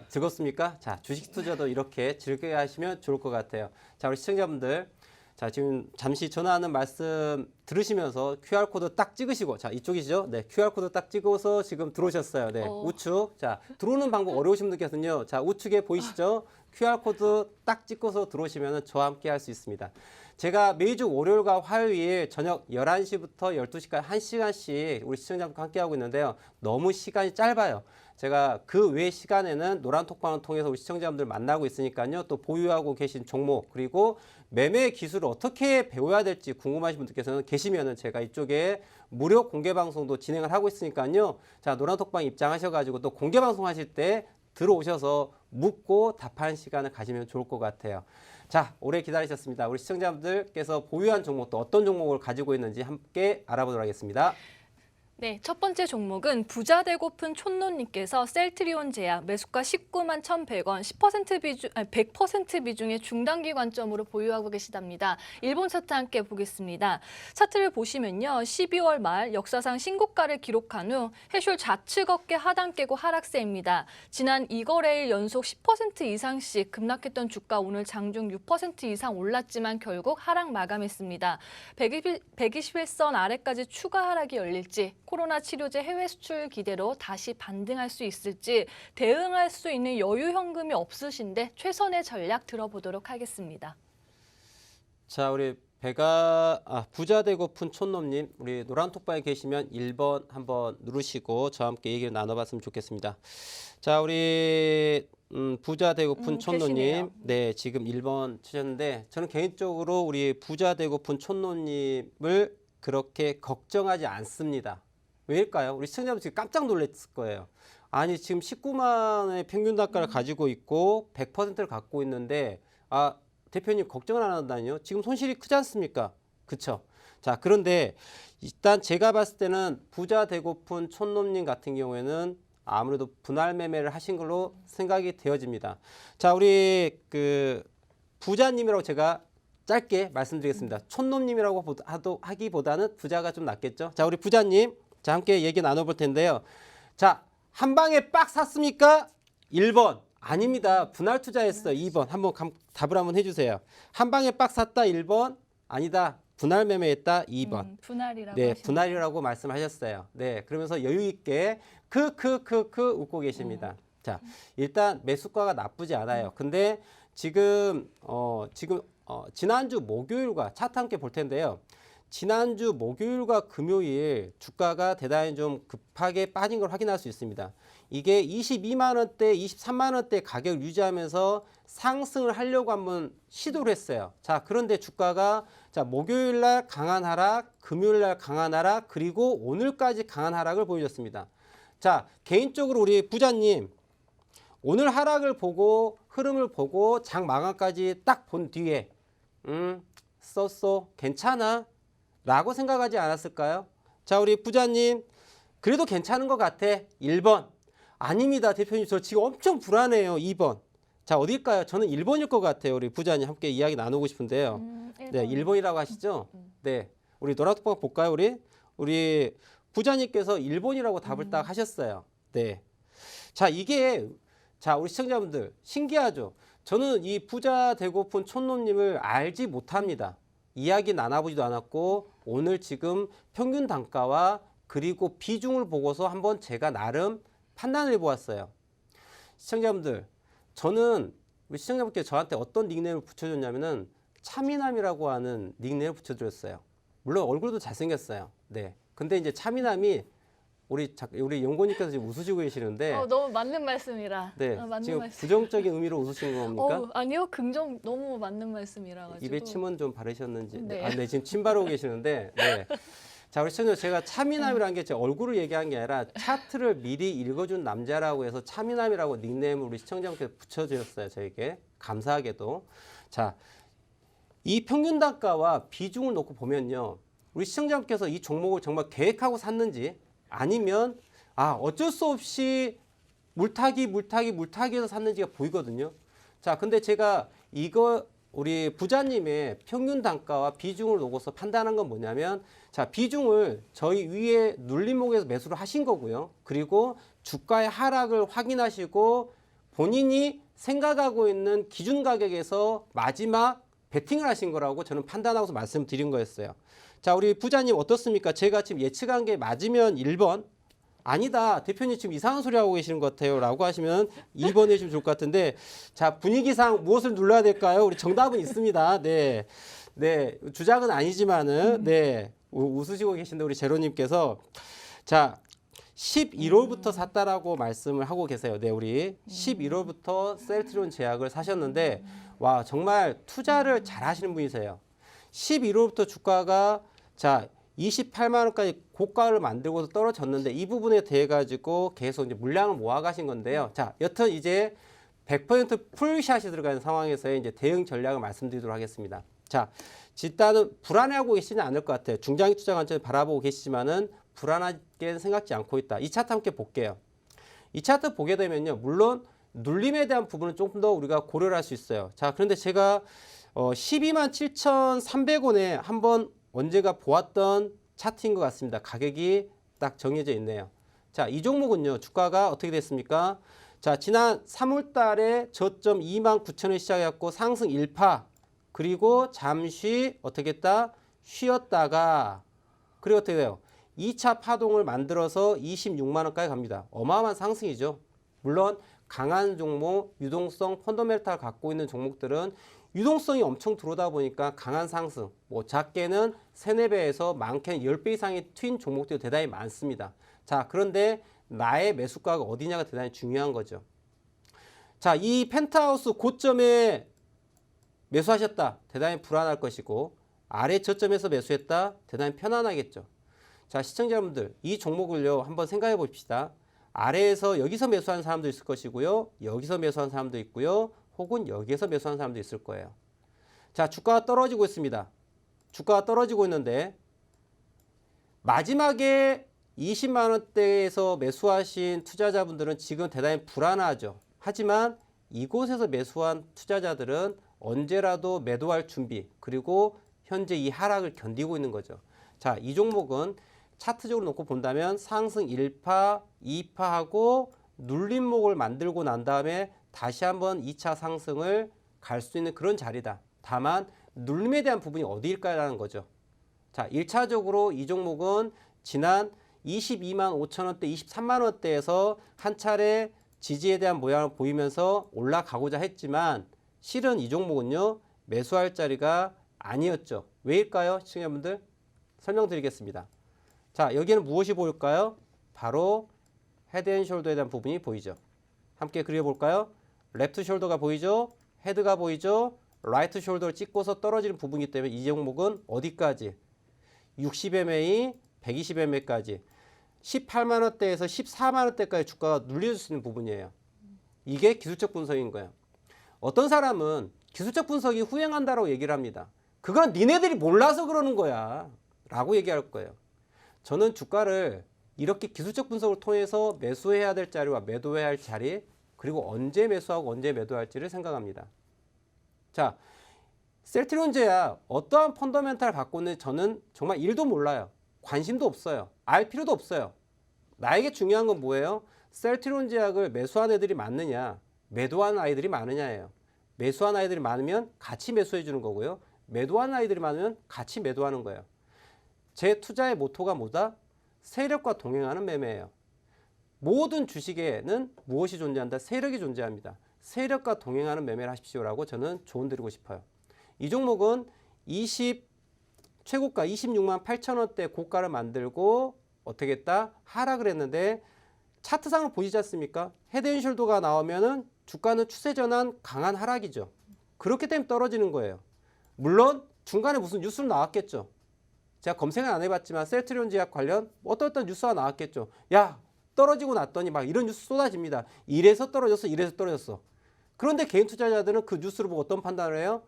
즐겁습니까? 자, 주식 투자도 이렇게 즐겁게 하시면 좋을 것 같아요. 자, 우리 시청자분들. 자, 지금 잠시 전화하는 말씀 들으시면서 QR코드 딱 찍으시고, 자, 이쪽이죠? QR코드 딱 찍어서 지금 들어오셨어요. 우측. 자, 들어오는 방법 어려우신 분들께서는요, 자, 우측에 보이시죠? QR코드 딱 찍어서 들어오시면 저와 함께 할 수 있습니다. 제가 매주 월요일과 화요일 저녁 11시부터 12시까지 1시간씩 우리 시청자분과 함께 하고 있는데요. 너무 시간이 짧아요. 제가 그 외 시간에는 노란 톡방을 통해서 우리 시청자분들 만나고 있으니까요. 또 보유하고 계신 종목 그리고 매매 기술을 어떻게 배워야 될지 궁금하신 분들께서는 계시면은 제가 이쪽에 무료 공개 방송도 진행을 하고 있으니까요. 자, 노란 톡방 입장하셔가지고 또 공개 방송 하실 때 들어오셔서 묻고 답하는 시간을 가지면 좋을 것 같아요. 자, 오래 기다리셨습니다. 우리 시청자분들께서 보유한 종목 또 어떤 종목을 가지고 있는지 함께 알아보도록 하겠습니다. 네, 첫 번째 종목은 부자 되고픈 촌노님께서 셀트리온 제약 매수가 19만 1,100원, 100% 비중의 중단기 관점으로 보유하고 계시답니다. 일본 차트 함께 보겠습니다. 차트를 보시면요, 12월 말 역사상 신고가를 기록한 후 해쇼 좌측 어깨 하단 깨고 하락세입니다. 지난 2거래일 연속 10% 이상씩 급락했던 주가 오늘 장중 6% 이상 올랐지만 결국 하락 마감했습니다. 121선 아래까지 추가 하락이 열릴지, 코로나 치료제 해외 수출 기대로 다시 반등할 수 있을지 대응할 수 있는 여유 현금이 없으신데 최선의 전략 들어보도록 하겠습니다. 자, 우리 부자 되고픈 촌놈님, 우리 노란톡방에 계시면 1번 한번 누르시고 저와 함께 얘기를 나눠봤으면 좋겠습니다. 자, 우리 부자 되고픈 촌놈님, 계시네요. 네, 지금 1번 치셨는데 저는 개인적으로 우리 부자 되고픈 촌놈님을 그렇게 걱정하지 않습니다. 왜일까요? 우리 시청자분 지금 깜짝 놀랐을 거예요. 아니, 지금 19만 원의 평균 단가를 가지고 있고 100%를 갖고 있는데 대표님 걱정을 안 한다니요? 지금 손실이 크지 않습니까? 그쵸? 자, 그런데 일단 제가 봤을 때는 부자 되고픈 촌놈님 같은 경우에는 아무래도 분할 매매를 하신 걸로 생각이 되어집니다. 자, 우리 부자님이라고 제가 짧게 말씀드리겠습니다. 촌놈님이라고 하기보다는 부자가 좀 낫겠죠? 자, 우리 부자님, 자, 함께 얘기 나눠볼 텐데요. 자, 한 방에 빡 샀습니까? 1번. 아닙니다. 분할 투자했어요. 2번. 한번 답을 한번 해주세요. 한 방에 빡 샀다. 1번. 아니다. 분할 매매했다. 2번. 분할이라고 네, 하시네요. 분할이라고 말씀하셨어요. 네, 그러면서 여유 있게 웃고 계십니다. 자, 일단 매수가가 나쁘지 않아요. 근데 지금 지난주 목요일과 차트 함께 볼 텐데요. 지난주 목요일과 금요일 주가가 대단히 좀 급하게 빠진 걸 확인할 수 있습니다. 이게 22만 원대, 23만 원대 가격을 유지하면서 상승을 하려고 한번 시도를 했어요. 자, 그런데 주가가 목요일 날 강한 하락, 금요일 날 강한 하락, 그리고 오늘까지 강한 하락을 보여줬습니다. 자, 개인적으로 우리 부자님, 오늘 하락을 보고 흐름을 보고 장 마감까지 딱 본 뒤에 괜찮아? 라고 생각하지 않았을까요? 자, 우리 부자님, 그래도 괜찮은 것 같아. 1번. 아닙니다, 대표님. 저 지금 엄청 불안해요. 2번. 자, 어딜까요? 저는 1번일 것 같아요. 우리 부자님 함께 이야기 나누고 싶은데요. 1번. 네, 1번이라고 하시죠? 네. 우리 노란톡방 볼까요? 우리 부자님께서 1번이라고 답을 딱 하셨어요. 네. 자, 우리 시청자분들, 신기하죠? 저는 이 부자 되고픈 촌놈님을 알지 못합니다. 이야기 나눠보지도 않았고, 오늘 지금 평균 단가와 그리고 비중을 보고서 한번 제가 나름 판단을 해보았어요. 시청자분들, 저는 우리 시청자분께 저한테 어떤 닉네임을 붙여줬냐면은 차미남이라고 하는 닉네임을 붙여드렸어요. 물론 얼굴도 잘생겼어요. 네. 근데 이제 차미남이 우리 연구님께서 지금 웃으시고 계시는데, 너무 맞는 말씀이라. 네, 맞는 지금 말씀. 부정적인 의미로 웃으신 겁니까? 아니요, 긍정 너무 맞는 말씀이라 가지고. 입에 침은 좀 바르셨는지. 네. 네, 지금 침 바르고 계시는데. 네. 자, 우리 시청자, 제가 차미남이라는 게 제 얼굴을 얘기한 게 아니라 차트를 미리 읽어준 남자라고 해서 차미남이라고 닉네임을 우리 시청자분께서 붙여주셨어요. 저에게. 감사하게도. 자, 이 평균 단가와 비중을 놓고 보면요. 우리 시청자분께서 이 종목을 정말 계획하고 샀는지, 아니면 어쩔 수 없이 물타기해서 샀는지가 보이거든요. 자, 근데 제가 우리 부자님의 평균 단가와 비중을 놓고서 판단한 건 뭐냐면, 자, 비중을 저희 위에 눌림목에서 매수를 하신 거고요. 그리고 주가의 하락을 확인하시고 본인이 생각하고 있는 기준 가격에서 마지막 베팅을 하신 거라고 저는 판단하고서 말씀드린 거였어요. 자, 우리 부자님 어떻습니까? 제가 지금 예측한 게 맞으면 1번, 아니다, 대표님 지금 이상한 소리 하고 계시는 것 같아요 라고 하시면 2번 해주시면 좋을 것 같은데, 자, 분위기상 무엇을 눌러야 될까요? 우리 정답은 있습니다. 네, 주작은 아니지만은, 네, 웃으시고 계신데 우리 제로님께서, 자, 11월부터 샀다라고 말씀을 하고 계세요. 네, 우리 11월부터 셀트리온 제약을 사셨는데, 와, 정말 투자를 잘 하시는 분이세요. 11월부터 주가가 28만 원까지 고가를 만들고서 떨어졌는데, 이 부분에 대해 가지고 계속 이제 물량을 모아 가신 건데요. 자, 여튼 이제 100% 풀샷이 들어가는 상황에서의 이제 대응 전략을 말씀드리도록 하겠습니다. 자, 일단은 불안해하고 계시지는 않을 것 같아요. 중장기 투자 관점을 바라보고 계시지만은 불안하게 생각지 않고 있다. 이 차트 함께 볼게요. 이 차트 보게 되면요. 물론 눌림에 대한 부분은 조금 더 우리가 고려를 할 수 있어요. 자, 그런데 제가 127,300원에 한번 언제가 보았던 차트인 것 같습니다. 가격이 딱 정해져 있네요. 자, 이 종목은요. 주가가 어떻게 됐습니까? 자, 지난 3월 달에 저점 29,000원 시작해갖고 상승 1파. 그리고 잠시 어떻게 했다? 쉬었다가 그리고 어떻게 돼요? 2차 파동을 만들어서 26만 원까지 갑니다. 어마어마한 상승이죠. 물론 강한 종목, 유동성, 펀더멘탈 갖고 있는 종목들은 유동성이 엄청 들어오다 보니까 강한 상승, 뭐 작게는 3, 4배에서 많게는 10배 이상의 튄 종목들이 대단히 많습니다. 자, 그런데 나의 매수가가 어디냐가 대단히 중요한 거죠. 자, 이 펜트하우스 고점에 매수하셨다. 대단히 불안할 것이고 아래 저점에서 매수했다. 대단히 편안하겠죠. 자, 시청자분들 이 종목을요 한번 생각해 봅시다. 아래에서 여기서 매수하는 사람도 있을 것이고요. 여기서 매수하는 사람도 있고요. 혹은 여기에서 매수하는 사람도 있을 거예요. 자, 주가가 떨어지고 있습니다. 주가가 떨어지고 있는데 마지막에 20만 원대에서 매수하신 투자자분들은 지금 대단히 불안하죠. 하지만 이곳에서 매수한 투자자들은 언제라도 매도할 준비, 그리고 현재 이 하락을 견디고 있는 거죠. 자, 이 종목은 차트적으로 놓고 본다면 상승 1파, 2파하고 눌림목을 만들고 난 다음에 다시 한번 2차 상승을 갈 수 있는 그런 자리다. 다만 눌림에 대한 부분이 어디일까라는 거죠. 자, 1차적으로 이 종목은 지난 22만 5천 원대, 23만 원대에서 한 차례 지지에 대한 모양을 보이면서 올라가고자 했지만 실은 이 종목은요 매수할 자리가 아니었죠. 왜일까요? 시청자분들 설명드리겠습니다. 자, 여기는 무엇이 보일까요? 바로 헤드앤숄더에 대한 부분이 보이죠. 함께 그려볼까요? 레프트 숄더가 보이죠? 헤드가 보이죠? 라이트 숄더를 찍고서 떨어지는 부분이기 때문에 이 종목은 어디까지? 60MA, 120MA까지 18만 원대에서 14만 원대까지 주가가 눌려줄 수 있는 부분이에요. 이게 기술적 분석인 거예요. 어떤 사람은 기술적 분석이 후행한다라고 얘기를 합니다. 그건 니네들이 몰라서 그러는 거야 라고 얘기할 거예요. 저는 주가를 이렇게 기술적 분석을 통해서 매수해야 될 자리와 매도해야 할 자리, 그리고 언제 매수하고 언제 매도할지를 생각합니다. 자, 셀트리온제약 어떠한 펀더멘탈을 갖고 있는지 저는 정말 1도 몰라요. 관심도 없어요. 알 필요도 없어요. 나에게 중요한 건 뭐예요? 셀트리온제약을 매수한 애들이 많느냐, 매도한 아이들이 많으냐예요. 매수한 아이들이 많으면 같이 매수해 주는 거고요. 매도한 아이들이 많으면 같이 매도하는 거예요. 제 투자의 모토가 뭐다? 세력과 동행하는 매매예요. 모든 주식에는 무엇이 존재한다? 세력이 존재합니다. 세력과 동행하는 매매를 하십시오라고 저는 조언드리고 싶어요. 이 종목은 최고가 26만 8천 원대 고가를 만들고 어떻게 했다? 하락을 했는데 차트상을 보시지 않습니까? 헤드앤숄더가 나오면은 주가는 추세 전환 강한 하락이죠. 그렇기 때문에 떨어지는 거예요. 물론 중간에 무슨 뉴스는 나왔겠죠. 제가 검색은 안 해봤지만 셀트리온 제약 관련 어떤 뉴스가 나왔겠죠. 야, 떨어지고 났더니 막 이런 뉴스 쏟아집니다. 이래서 떨어졌어, 이래서 떨어졌어. 그런데 개인 투자자들은 그 뉴스를 보고 어떤 판단을 해요?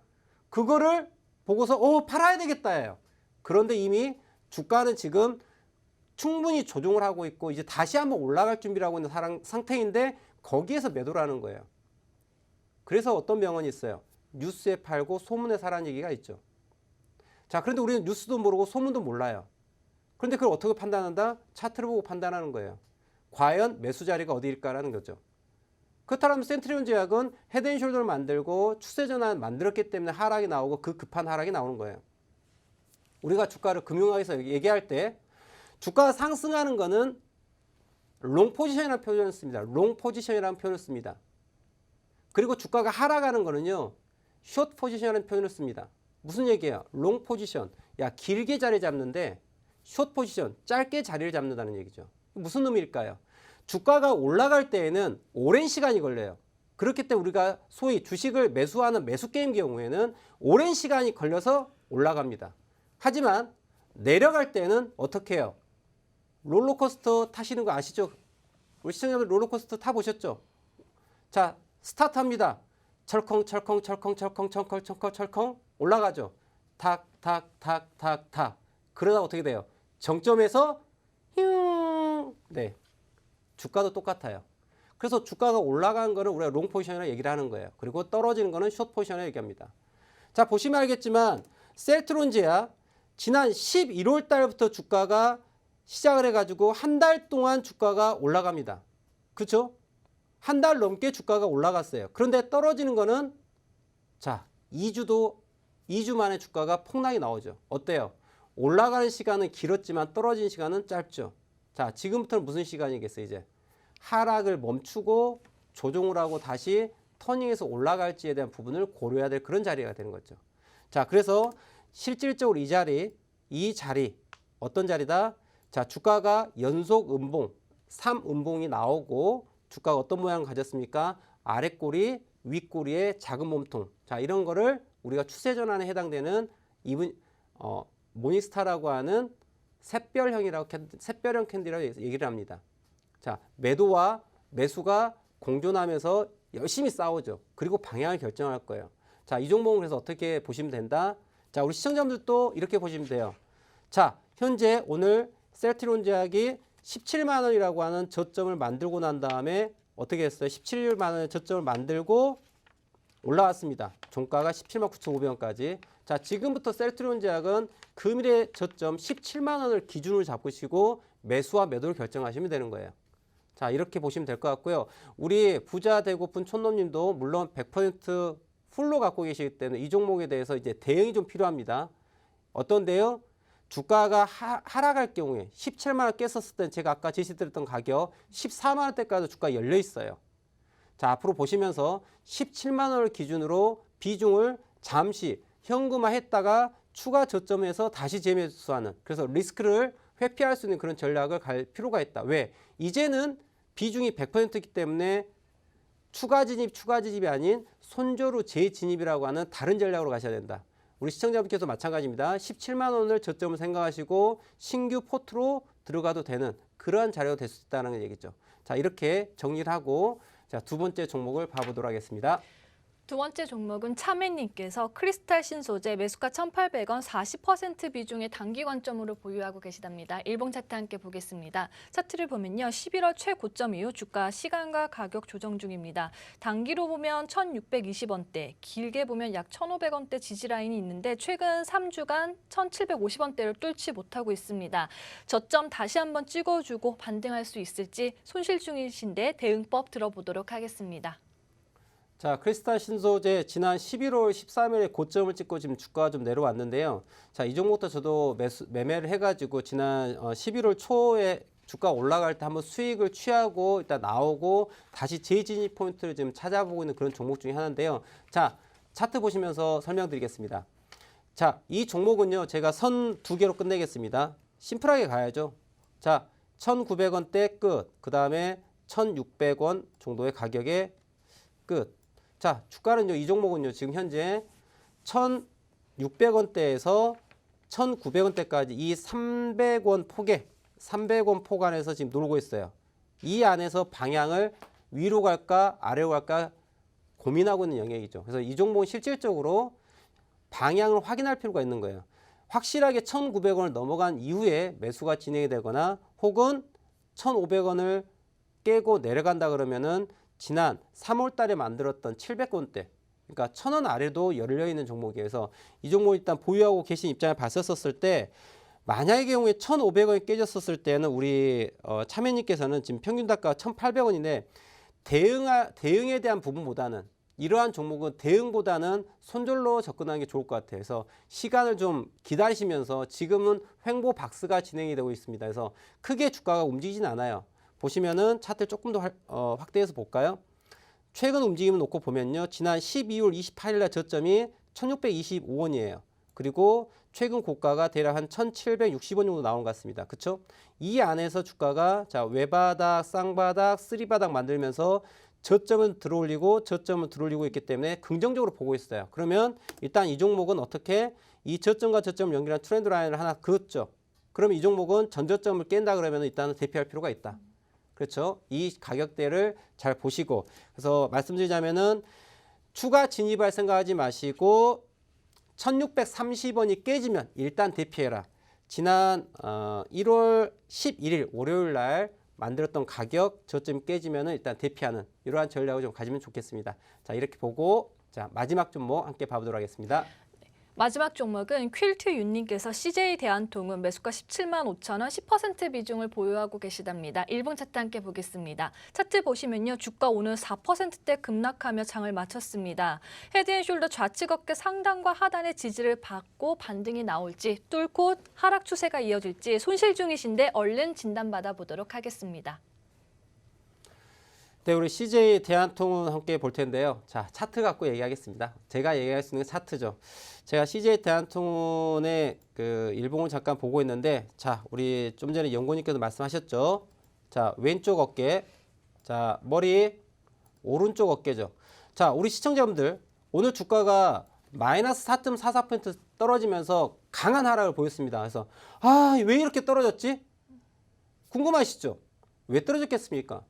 그거를 보고서 팔아야 되겠다예요. 그런데 이미 주가는 지금 충분히 조정을 하고 있고 이제 다시 한번 올라갈 준비를 하고 있는 상태인데 거기에서 매도를 하는 거예요. 그래서 어떤 명언이 있어요. 뉴스에 팔고 소문에 사라는 얘기가 있죠. 자, 그런데 우리는 뉴스도 모르고 소문도 몰라요. 그런데 그걸 어떻게 판단한다? 차트를 보고 판단하는 거예요. 과연 매수 자리가 어디일까라는 거죠. 그렇다면 셀트리온 제약은 헤드앤숄더를 만들고 추세 전환 만들었기 때문에 하락이 나오고 그 급한 하락이 나오는 거예요. 우리가 주가를 금융학에서 얘기할 때 주가가 상승하는 거는 롱 포지션이라는 표현을 씁니다. 롱 포지션이라는 표현을 씁니다. 그리고 주가가 하락하는 거는요. 숏 포지션이라는 표현을 씁니다. 무슨 얘기예요? 롱 포지션. 야, 길게 자리 잡는데 숏 포지션, 짧게 자리를 잡는다는 얘기죠. 무슨 의미일까요? 주가가 올라갈 때에는 오랜 시간이 걸려요. 그렇기 때문에 우리가 소위 주식을 매수하는 매수 게임 경우에는 오랜 시간이 걸려서 올라갑니다. 하지만 내려갈 때는 어떻게 해요? 롤러코스터 타시는 거 아시죠? 우리 시청자들 롤러코스터 타보셨죠? 자, 스타트합니다. 철컹 올라가죠. 탁. 그러다 어떻게 돼요? 정점에서 휘 네. 주가도 똑같아요. 그래서 주가가 올라간 거는 우리가 롱 포지션이라고 얘기를 하는 거예요. 그리고 떨어지는 거는 숏 포지션이라고 얘기합니다. 자, 보시면 알겠지만 셀트론제약 지난 11월 달부터 주가가 시작을 해가지고 한 달 동안 주가가 올라갑니다. 그렇죠? 한 달 넘게 주가가 올라갔어요. 그런데 떨어지는 거는 자, 2주 만에 주가가 폭락이 나오죠. 어때요? 올라가는 시간은 길었지만 떨어지는 시간은 짧죠. 자, 지금부터는 무슨 시간이겠어요, 이제? 하락을 멈추고 조정을 하고 다시 터닝해서 올라갈지에 대한 부분을 고려해야 될 그런 자리가 되는 거죠. 자, 그래서 실질적으로 이 자리 어떤 자리다? 자, 주가가 연속 음봉, 3음봉이 나오고 주가가 어떤 모양을 가졌습니까? 아랫꼬리, 윗꼬리의 작은 몸통. 자, 이런 거를 우리가 추세 전환에 해당되는 모닝스타라고 하는 샛별형 캔디라고 얘기를 합니다. 자, 매도와 매수가 공존하면서 열심히 싸우죠. 그리고 방향을 결정할 거예요. 자, 이 종목은 그래서 어떻게 보시면 된다? 자, 우리 시청자분들도 이렇게 보시면 돼요. 자, 현재 오늘 셀트론제약이 17만 원이라고 하는 저점을 만들고 난 다음에 어떻게 했어요? 17만 원의 저점을 만들고 올라왔습니다. 종가가 17만 9,500원까지. 자, 지금부터 셀트론제약은 금일의 저점 17만 원을 기준으로 잡으시고 매수와 매도를 결정하시면 되는 거예요. 자, 이렇게 보시면 될 것 같고요. 우리 부자 되고픈 촌놈님도 물론 100% 풀로 갖고 계시기 때문에 이 종목에 대해서 이제 대응이 좀 필요합니다. 어떤 대응? 주가가 하락할 경우에 17만 원 깼었을 때 제가 아까 제시드렸던 가격 14만 원대까지 주가 열려 있어요. 자, 앞으로 보시면서 17만 원을 기준으로 비중을 잠시 현금화했다가 추가 저점에서 다시 재매수하는, 그래서 리스크를 회피할 수 있는 그런 전략을 갈 필요가 있다. 왜? 이제는 비중이 100%이기 때문에 추가 진입이 아닌 손절후 재진입이라고 하는 다른 전략으로 가셔야 된다. 우리 시청자분께서 마찬가지입니다. 17만 원을 저점을 생각하시고 신규 포트로 들어가도 되는 그러한 자료가 될 수 있다는 얘기죠. 자, 이렇게 정리를 하고 자, 두 번째 종목을 봐보도록 하겠습니다. 두 번째 종목은 차매님께서 크리스탈 신소재 매수가 1,800원 40% 비중의 단기 관점으로 보유하고 계시답니다. 일봉 차트 함께 보겠습니다. 차트를 보면요. 11월 최고점 이후 주가 시간과 가격 조정 중입니다. 단기로 보면 1,620원대, 길게 보면 약 1,500원대 지지라인이 있는데 최근 3주간 1,750원대를 뚫지 못하고 있습니다. 저점 다시 한번 찍어주고 반등할 수 있을지 손실 중이신데 대응법 들어보도록 하겠습니다. 자, 크리스탈 신소재 지난 11월 13일에 고점을 찍고 지금 주가가 좀 내려왔는데요. 자, 이 종목도 저도 매매를 해가지고 지난 11월 초에 주가 올라갈 때 한번 수익을 취하고 일단 나오고 다시 재진입 포인트를 지금 찾아보고 있는 그런 종목 중에 하나인데요. 자, 차트 보시면서 설명드리겠습니다. 자, 이 종목은요, 제가 선 두 개로 끝내겠습니다. 심플하게 가야죠. 자, 1,900원대 끝, 그 다음에 1,600원 정도의 가격의 끝. 자, 주가는요, 이 종목은요, 지금 현재 1,600원대에서 1,900원대까지 이 300원 폭에 300원 폭 안에서 지금 놀고 있어요. 이 안에서 방향을 위로 갈까 아래로 갈까 고민하고 있는 영역이죠. 그래서 이 종목은 실질적으로 방향을 확인할 필요가 있는 거예요. 확실하게 1,900원을 넘어간 이후에 매수가 진행이 되거나 혹은 1,500원을 깨고 내려간다 그러면은 지난 3월 달에 만들었던 700원대, 그러니까 1,000원 아래도 열려있는 종목이어서 이 종목 일단 보유하고 계신 입장을 봤었을 때 만약의 경우에 1,500원이 깨졌었을 때는 우리 참여님께서는 지금 평균 단가가 1,800원인데 대응에 대한 부분보다는 이러한 종목은 대응보다는 손절로 접근하는 게 좋을 것 같아요. 그래서 시간을 좀 기다리시면서 지금은 횡보 박스가 진행이 되고 있습니다. 그래서 크게 주가가 움직이진 않아요. 보시면은 차트를 조금 더 확대해서 볼까요? 최근 움직임을 놓고 보면요. 지난 12월 28일 날 저점이 1,625원이에요. 그리고 최근 고가가 대략 한 1,760원 정도 나온 것 같습니다. 그렇죠? 이 안에서 주가가 자, 외바닥, 쌍바닥, 쓰리바닥 만들면서 저점은 들어올리고 저점은 들어올리고 있기 때문에 긍정적으로 보고 있어요. 그러면 일단 이 종목은 어떻게 이 저점과 저점을 연결한 트렌드 라인을 하나 그었죠. 그러면 이 종목은 전저점을 깬다 그러면 일단은 대피할 필요가 있다. 그렇죠? 이 가격대를 잘 보시고, 그래서 말씀드리자면은 추가 진입할 생각하지 마시고 1,630원이 깨지면 일단 대피해라. 지난 1월 11일 월요일 날 만들었던 가격 저점이 깨지면 일단 대피하는 이러한 전략을 좀 가지면 좋겠습니다. 자, 이렇게 보고 자, 마지막 종목 함께 봐보도록 하겠습니다. 마지막 종목은 퀼트 윤님께서 CJ 대한통운 매수가 17만 5천 원, 10% 비중을 보유하고 계시답니다. 1분 차트 함께 보겠습니다. 차트 보시면요, 주가 오늘 4%대 급락하며 장을 마쳤습니다. 헤드앤숄더 좌측 어깨 상단과 하단의 지지를 받고 반등이 나올지 뚫고 하락 추세가 이어질지 손실 중이신데 얼른 진단받아 보도록 하겠습니다. 네, 우리 CJ 대한통운 함께 볼 텐데요. 자, 차트 갖고 얘기하겠습니다. 제가 얘기할 수 있는 게 차트죠. 제가 CJ 대한통운의 그 일봉을 잠깐 보고 있는데, 자, 우리 좀 전에 연구원님께서 말씀하셨죠. 자, 왼쪽 어깨, 자, 머리, 오른쪽 어깨죠. 자, 우리 시청자분들, 오늘 주가가 마이너스 4.44% 떨어지면서 강한 하락을 보였습니다. 그래서 왜 이렇게 떨어졌지? 궁금하시죠? 왜 떨어졌겠습니까?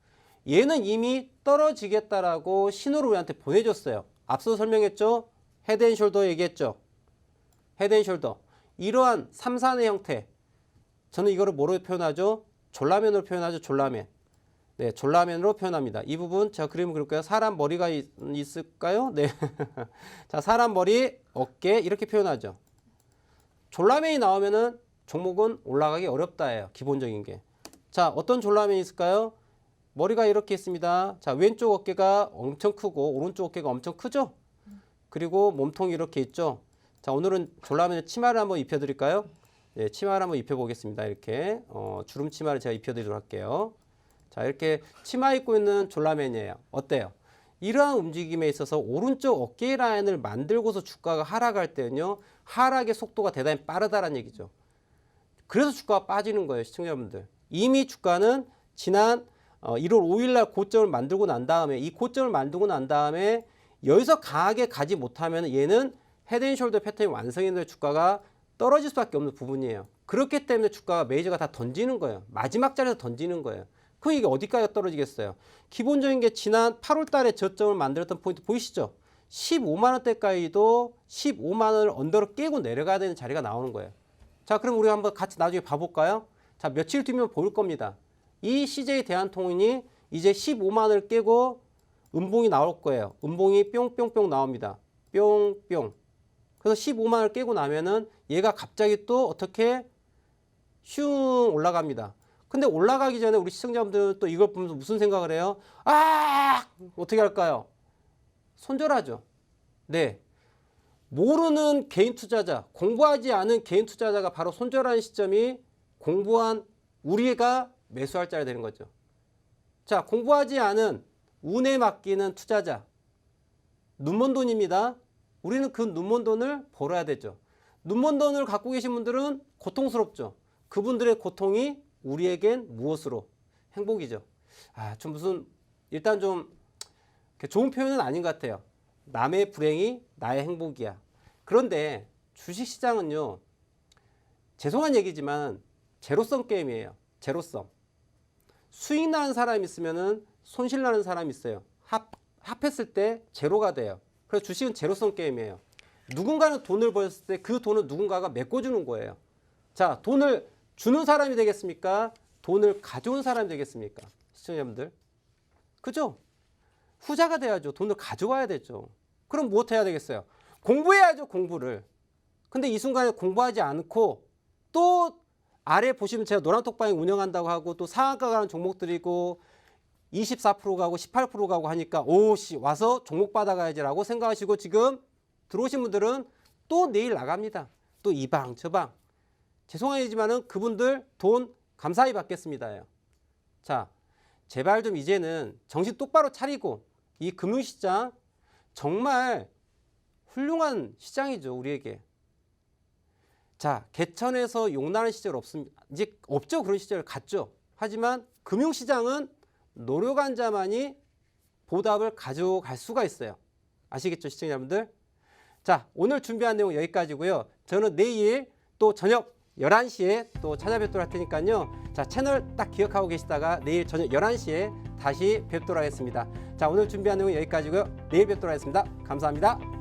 얘는 이미 떨어지겠다라고 신호를 우리한테 보내줬어요. 앞서 설명했죠? 헤드앤숄더 얘기했죠? 헤드앤숄더. 이러한 3산의 형태. 저는 이거를 뭐로 표현하죠? 졸라맨으로 표현하죠. 졸라맨. 네, 졸라맨으로 표현합니다. 이 부분 제가 그림을 그릴까요? 사람 머리가 있을까요? 네. 자, 사람 머리, 어깨 이렇게 표현하죠. 졸라맨이 나오면은 종목은 올라가기 어렵다예요. 기본적인 게. 자, 어떤 졸라맨이 있을까요? 머리가 이렇게 있습니다. 자, 왼쪽 어깨가 엄청 크고 오른쪽 어깨가 엄청 크죠? 그리고 몸통이 이렇게 있죠? 자, 오늘은 졸라맨의 치마를 한번 입혀드릴까요? 네, 치마를 한번 입혀보겠습니다. 이렇게 주름 치마를 제가 입혀드리도록 할게요. 자, 이렇게 치마 입고 있는 졸라맨이에요. 어때요? 이러한 움직임에 있어서 오른쪽 어깨 라인을 만들고서 주가가 하락할 때는요, 하락의 속도가 대단히 빠르다는 얘기죠. 그래서 주가가 빠지는 거예요, 시청자분들. 이미 주가는 지난 1월 5일 날 고점을 만들고 난 다음에 이 고점을 만들고 난 다음에 여기서 강하게 가지 못하면 얘는 헤드앤숄더 패턴이 완성이 되는 주가가 떨어질 수밖에 없는 부분이에요. 그렇기 때문에 주가가 메이저가 다 던지는 거예요. 마지막 자리에서 던지는 거예요. 그럼 이게 어디까지 떨어지겠어요? 기본적인 게 지난 8월 달에 저점을 만들었던 포인트 보이시죠? 15만 원대까지도 15만 원을 언더로 깨고 내려가야 되는 자리가 나오는 거예요. 자, 그럼 우리 한번 같이 나중에 봐볼까요? 자, 며칠 뒤면 보일 겁니다. 이 CJ 대한통운이 이제 15만 원을 깨고 음봉이 나올 거예요. 음봉이 뿅뿅뿅 나옵니다. 뿅뿅. 그래서 15만 원을 깨고 나면은 얘가 갑자기 또 어떻게 슝 올라갑니다. 근데 올라가기 전에 우리 시청자분들은 또 이걸 보면서 무슨 생각을 해요? 어떻게 할까요? 손절하죠. 네. 모르는 개인 투자자, 공부하지 않은 개인 투자자가 바로 손절하는 시점이 공부한 우리가 매수할 자리 되는 거죠. 자, 공부하지 않은 운에 맡기는 투자자. 눈먼 돈입니다. 우리는 그 눈먼 돈을 벌어야 되죠. 눈먼 돈을 갖고 계신 분들은 고통스럽죠. 그분들의 고통이 우리에겐 무엇으로? 행복이죠. 좀 무슨 일단 좀 좋은 표현은 아닌 것 같아요. 남의 불행이 나의 행복이야. 그런데 주식시장은요, 죄송한 얘기지만 제로섬 게임이에요. 제로섬. 수익 나는 사람이 있으면은 손실 나는 사람이 있어요. 합했을 때 제로가 돼요. 그래서 주식은 제로섬 게임이에요. 누군가는 돈을 벌었을 때 그 돈을 누군가가 메꿔주는 거예요. 자, 돈을 주는 사람이 되겠습니까? 돈을 가져온 사람이 되겠습니까? 시청자분들. 그죠? 후자가 돼야죠. 돈을 가져와야 되죠. 그럼 무엇 해야 되겠어요? 공부해야죠, 공부를. 근데 이 순간에 공부하지 않고 또 아래 보시면 제가 노란톡방에 운영한다고 하고 또 상한가 가는 종목들이고 24% 가고 18% 가고 하니까 오씨 와서 종목 받아가야지라고 생각하시고 지금 들어오신 분들은 또 내일 나갑니다. 또 이 방 저 방. 죄송하지만은 그분들 돈 감사히 받겠습니다. 자, 제발 좀 이제는 정신 똑바로 차리고 이 금융시장 정말 훌륭한 시장이죠, 우리에게. 자, 개천에서 용나는 시절 없습니다. 이제 없죠. 그런 시절 갔죠. 하지만 금융시장은 노력한 자만이 보답을 가져갈 수가 있어요. 아시겠죠, 시청자분들? 자, 오늘 준비한 내용 여기까지고요. 저는 내일 또 저녁 11시에 또 찾아뵙도록 할 테니까요. 자, 채널 딱 기억하고 계시다가 내일 저녁 11시에 다시 뵙도록 하겠습니다. 자, 오늘 준비한 내용 여기까지고요. 내일 뵙도록 하겠습니다. 감사합니다.